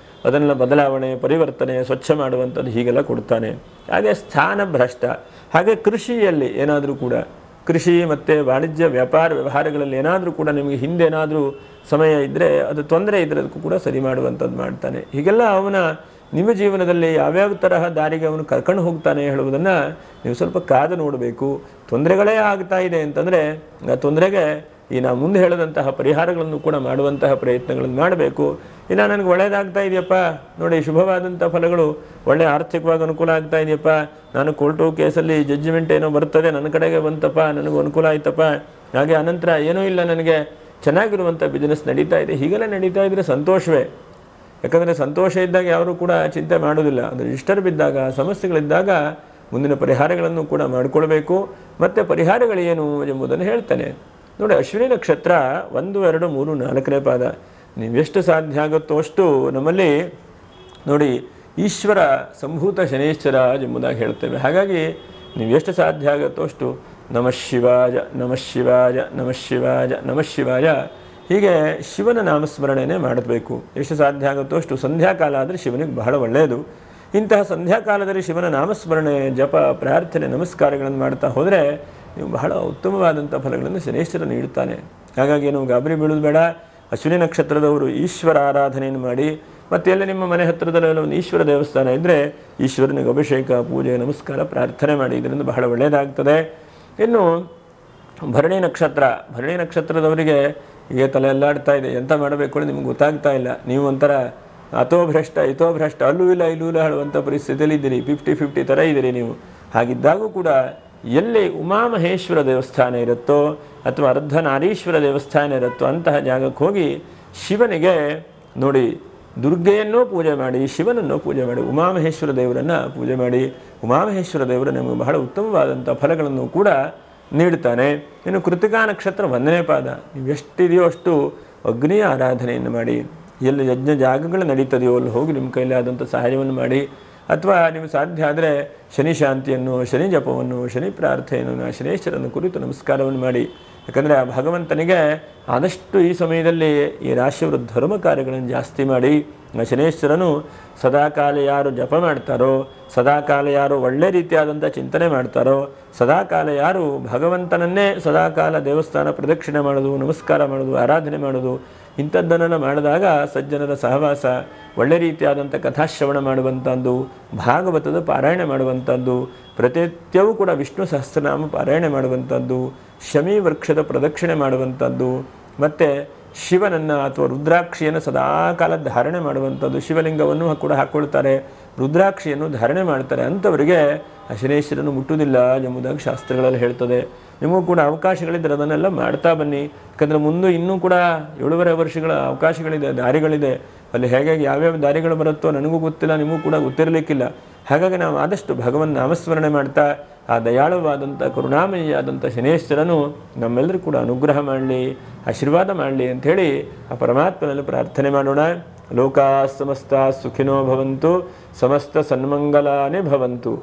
[SPEAKER 1] ಅದನ್ನೆಲ್ಲ ಬದಲಾವಣೆ, ಪರಿವರ್ತನೆ, ಸ್ವಚ್ಛ ಮಾಡುವಂಥದ್ದು ಹೀಗೆಲ್ಲ ಕೊಡ್ತಾನೆ. ಹಾಗೆ ಸ್ಥಾನ ಭ್ರಷ್ಟ. ಹಾಗೆ ಕೃಷಿಯಲ್ಲಿ ಏನಾದರೂ ಕೂಡ ಕೃಷಿ ಮತ್ತು ವಾಣಿಜ್ಯ ವ್ಯಾಪಾರ ವ್ಯವಹಾರಗಳಲ್ಲಿ ಏನಾದರೂ ಕೂಡ ನಿಮಗೆ ಹಿಂದೆ ಏನಾದರೂ ಸಮಯ ಇದ್ದರೆ, ಅದು ತೊಂದರೆ ಇದ್ದರೆ ಅದಕ್ಕೂ ಕೂಡ ಸರಿ ಮಾಡುವಂಥದ್ದು ಮಾಡ್ತಾನೆ. ಹೀಗೆಲ್ಲ ಅವನ ನಿಮ್ಮ ಜೀವನದಲ್ಲಿ ಯಾವ್ಯಾವ ತರಹ ದಾರಿಗೆ ಅವನು ಕರ್ಕೊಂಡು ಹೋಗ್ತಾನೆ ಹೇಳುವುದನ್ನು ನೀವು ಸ್ವಲ್ಪ ಕಾದು ನೋಡಬೇಕು. ತೊಂದರೆಗಳೇ ಆಗ್ತಾ ಇದೆ ಅಂತಂದರೆ ಆ ತೊಂದರೆಗೆ ಈ ನಾವು ಮುಂದೆ ಹೇಳಿದಂತಹ ಪರಿಹಾರಗಳನ್ನು ಕೂಡ ಮಾಡುವಂತಹ ಪ್ರಯತ್ನಗಳನ್ನು ಮಾಡಬೇಕು. ಇಲ್ಲ ನನಗೆ ಒಳ್ಳೆಯದಾಗ್ತಾ ಇದೆಯಪ್ಪ ನೋಡಿ, ಶುಭವಾದಂಥ ಫಲಗಳು, ಒಳ್ಳೆಯ ಆರ್ಥಿಕವಾಗಿ ಅನುಕೂಲ ಆಗ್ತಾ ಇದೆಯಪ್ಪ, ನಾನು ಕೋರ್ಟು ಕೇಸಲ್ಲಿ ಜಡ್ಜ್ಮೆಂಟ್ ಏನೋ ಬರ್ತದೆ, ನನ್ನ ಕಡೆಗೆ ಬಂತಪ್ಪ, ನನಗೂ ಅನುಕೂಲ ಆಯ್ತಪ್ಪ, ಹಾಗೆ ಅನಂತರ ಏನೂ ಇಲ್ಲ, ನನಗೆ ಚೆನ್ನಾಗಿರುವಂಥ ಬಿಸ್ನೆಸ್ ನಡೀತಾ ಇದೆ, ಹೀಗೆಲ್ಲ ನಡೀತಾ ಇದ್ದರೆ ಸಂತೋಷವೇ. ಯಾಕಂದರೆ ಸಂತೋಷ ಇದ್ದಾಗ ಯಾರೂ ಕೂಡ ಚಿಂತೆ ಮಾಡೋದಿಲ್ಲ. ಅದು ಡಿಸ್ಟರ್ಬ್ ಇದ್ದಾಗ, ಸಮಸ್ಯೆಗಳಿದ್ದಾಗ ಮುಂದಿನ ಪರಿಹಾರಗಳನ್ನು ಕೂಡ ಮಾಡಿಕೊಳ್ಬೇಕು. ಮತ್ತು ಪರಿಹಾರಗಳೇನು ಎಂಬುದನ್ನು ಹೇಳ್ತಾನೆ ನೋಡಿ. ಅಶ್ವಿನಿ ನಕ್ಷತ್ರ 1, 2, 3, 4ನೇ ಪಾದ. ನೀವೆಷ್ಟು ಸಾಧ್ಯ ಆಗುತ್ತೋ ಅಷ್ಟು ನಮ್ಮಲ್ಲಿ ನೋಡಿ ಈಶ್ವರ ಸಂಭೂತ ಶನೇಶ್ವರ ಎಂಬುದಾಗಿ ಹೇಳ್ತೇವೆ. ಹಾಗಾಗಿ ನೀವೆಷ್ಟು ಸಾಧ್ಯ ಆಗುತ್ತೋ ಅಷ್ಟು ನಮಃ ಶಿವಾಯ, ನಮಃ ಶಿವಾಯ, ನಮಃ ಶಿವಾಯ, ನಮಃ ಶಿವಾಯ ಹೀಗೆ ಶಿವನ ನಾಮಸ್ಮರಣೆನೇ ಮಾಡಬೇಕು. ಎಷ್ಟು ಸಾಧ್ಯ ಆಗುತ್ತೋ ಅಷ್ಟು. ಸಂಧ್ಯಾಕಾಲ ಆದರೆ ಶಿವನಿಗೆ ಬಹಳ ಒಳ್ಳೆಯದು. ಇಂತಹ ಸಂಧ್ಯಾಕಾಲದಲ್ಲಿ ಶಿವನ ನಾಮಸ್ಮರಣೆ, ಜಪ, ಪ್ರಾರ್ಥನೆ, ನಮಸ್ಕಾರಗಳನ್ನು ಮಾಡ್ತಾ ಹೋದರೆ ನೀವು ಬಹಳ ಉತ್ತಮವಾದಂಥ ಫಲಗಳನ್ನು ಶನೇಶ್ವರ ನೀಡುತ್ತಾನೆ. ಹಾಗಾಗಿ ನೀವು ಗಾಬರಿ ಬೀಳೋದು ಬೇಡ. ಅಶ್ವಿನಿ ನಕ್ಷತ್ರದವರು ಈಶ್ವರ ಆರಾಧನೆಯನ್ನು ಮಾಡಿ, ಮತ್ತು ಎಲ್ಲ ನಿಮ್ಮ ಮನೆ ಹತ್ತಿರದಲ್ಲಿ ಒಂದು ಈಶ್ವರ ದೇವಸ್ಥಾನ ಇದ್ದರೆ ಈಶ್ವರನಿಗೆ ಅಭಿಷೇಕ, ಪೂಜೆ, ನಮಸ್ಕಾರ, ಪ್ರಾರ್ಥನೆ ಮಾಡಿ. ಇದರಿಂದ ಬಹಳ ಒಳ್ಳೆಯದಾಗ್ತದೆ. ಇನ್ನು ಭರಣಿ ನಕ್ಷತ್ರ. ಭರಣಿ ನಕ್ಷತ್ರದವರಿಗೆ ಈಗ ತಲೆ ಎಲ್ಲಾಡ್ತಾ ಇದೆ, ಎಂತ ಮಾಡಬೇಕು ನಿಮ್ಗೆ ಗೊತ್ತಾಗ್ತಾ ಇಲ್ಲ. ನೀವು ಒಂಥರ ಅಥೋಭ್ರಷ್ಟ ಇಥೋಭ್ರಷ್ಟ, ಅಲ್ಲೂ ಇಲ್ಲ ಇಲ್ಲೂ ಇಲ್ಲ ಹೇಳುವಂಥ ಪರಿಸ್ಥಿತಿಯಲ್ಲಿ ಇದ್ದೀರಿ. 50-50 ಥರ ಇದ್ದೀರಿ ನೀವು. ಹಾಗಿದ್ದಾಗೂ ಕೂಡ ಎಲ್ಲಿ ಉಮಾಮಹೇಶ್ವರ ದೇವಸ್ಥಾನ ಇರುತ್ತೋ ಅಥವಾ ಅರ್ಧನಾರೀಶ್ವರ ದೇವಸ್ಥಾನ ಇರುತ್ತೋ ಅಂತಹ ಜಾಗಕ್ಕೆ ಹೋಗಿ ಶಿವನಿಗೆ ನೋಡಿ ದುರ್ಗೆಯನ್ನೂ ಪೂಜೆ ಮಾಡಿ, ಶಿವನನ್ನು ಪೂಜೆ ಮಾಡಿ, ಉಮಾಮಹೇಶ್ವರ ದೇವರನ್ನು ಪೂಜೆ ಮಾಡಿ. ಉಮಾಮಹೇಶ್ವರ ದೇವರು ನಮಗೆ ಬಹಳ ಉತ್ತಮವಾದಂಥ ಫಲಗಳನ್ನು ಕೂಡ ನೀಡ್ತಾನೆ. ಇನ್ನು ಕೃತಿಕಾ ನಕ್ಷತ್ರ 1ನೇ ಪಾದ. ನೀವು ಎಷ್ಟಿದೆಯೋ ಅಷ್ಟು ಅಗ್ನಿಯ ಆರಾಧನೆಯನ್ನು ಮಾಡಿ. ಎಲ್ಲಿ ಯಜ್ಞ ಜಾಗಗಳು ನಡೀತದೆಯೋ ಅಲ್ಲಿ ಹೋಗಿ ನಿಮ್ಮ ಕೈಲಿ ಆದಂಥ ಸಹಾಯವನ್ನು ಮಾಡಿ. ಅಥವಾ ನಿಮಗೆ ಸಾಧ್ಯ ಆದರೆ ಶನಿ ಶಾಂತಿಯನ್ನು, ಶನಿ ಜಪವನ್ನು, ಶನಿ ಪ್ರಾರ್ಥನೆಯನ್ನು, ಶನೇಶ್ವರನ ಕುರಿತು ನಮಸ್ಕಾರವನ್ನು ಮಾಡಿ. ಯಾಕಂದರೆ ಆ ಭಗವಂತನಿಗೆ ಆದಷ್ಟು ಈ ಸಮಯದಲ್ಲಿ ಈ ರಾಶಿಯವರು ಧರ್ಮ ಕಾರ್ಯಗಳನ್ನು ಜಾಸ್ತಿ ಮಾಡಿ. ಶನೇಶ್ವರನು ಸದಾಕಾಲ ಯಾರು ಜಪ ಮಾಡ್ತಾರೋ, ಸದಾಕಾಲ ಯಾರು ಒಳ್ಳೆ ರೀತಿಯಾದಂಥ ಚಿಂತನೆ ಮಾಡ್ತಾರೋ, ಸದಾಕಾಲ ಯಾರು ಭಗವಂತನನ್ನೇ ಸದಾಕಾಲ ದೇವಸ್ಥಾನ ಪ್ರದಕ್ಷಿಣೆ ಮಾಡೋದು, ನಮಸ್ಕಾರ ಮಾಡೋದು, ಆರಾಧನೆ ಮಾಡೋದು ಇಂಥದ್ದನ್ನೆಲ್ಲ ಮಾಡಿದಾಗ ಸಜ್ಜನರ ಸಹವಾಸ, ಒಳ್ಳೆ ರೀತಿಯಾದಂಥ ಕಥಾಶ್ರವಣ ಮಾಡುವಂಥದ್ದು, ಭಾಗವತದ ಪಾರಾಯಣ ಮಾಡುವಂಥದ್ದು, ಪ್ರತಿನಿತ್ಯವೂ ಕೂಡ ವಿಷ್ಣು ಸಹಸ್ರನಾಮ ಪಾರಾಯಣ ಮಾಡುವಂಥದ್ದು, ಶಮಿ ವೃಕ್ಷದ ಪ್ರದಕ್ಷಿಣೆ ಮಾಡುವಂಥದ್ದು, ಮತ್ತು ಶಿವನನ್ನು ಅಥವಾ ರುದ್ರಾಕ್ಷಿಯನ್ನು ಸದಾಕಾಲ ಧಾರಣೆ ಮಾಡುವಂಥದ್ದು. ಶಿವಲಿಂಗವನ್ನು ಕೂಡ ಹಾಕ್ಕೊಳ್ತಾರೆ, ರುದ್ರಾಕ್ಷಿಯನ್ನು ಧಾರಣೆ ಮಾಡ್ತಾರೆ. ಅಂಥವರಿಗೆ ಶನೇಶ್ವರನು ಮುಟ್ಟುವುದಿಲ್ಲ ಎಂಬುದಾಗಿ ಶಾಸ್ತ್ರಗಳಲ್ಲಿ ಹೇಳ್ತದೆ. ನಿಮಗೂ ಕೂಡ ಅವಕಾಶಗಳಿದ್ದರೆ ಅದನ್ನೆಲ್ಲ ಮಾಡ್ತಾ ಬನ್ನಿ. ಯಾಕಂದರೆ ಮುಂದೆ ಇನ್ನೂ ಕೂಡ 7.5 ವರ್ಷಗಳ ಅವಕಾಶಗಳಿದೆ, ದಾರಿಗಳಿದೆ. ಅಲ್ಲಿ ಹೇಗೆ ಯಾವ್ಯಾವ ದಾರಿಗಳು ಬರುತ್ತೋ ನನಗೂ ಗೊತ್ತಿಲ್ಲ, ನಿಮಗೂ ಕೂಡ ಗೊತ್ತಿರಲಿಕ್ಕಿಲ್ಲ. ಹಾಗಾಗಿ ನಾವು ಆದಷ್ಟು ಭಗವನ್ ನಾಮಸ್ಮರಣೆ ಮಾಡ್ತಾ ಆ ದಯಾಳುವಾದಂಥ ಕರುಣಾಮಯಿಯಾದಂಥ ಶನೇಶ್ವರನು ನಮ್ಮೆಲ್ಲರೂ ಕೂಡ ಅನುಗ್ರಹ ಮಾಡಲಿ, ಆಶೀರ್ವಾದ ಮಾಡಲಿ ಅಂಥೇಳಿ ಆ ಪರಮಾತ್ಮನಲ್ಲಿ ಪ್ರಾರ್ಥನೆ ಮಾಡೋಣ. ಲೋಕಾ ಸಮಸ್ತ ಸುಖಿನೋ ಭವಂತು, ಸಮಸ್ತ ಸನ್ಮಂಗಲಾನೇ ಭವಂತು.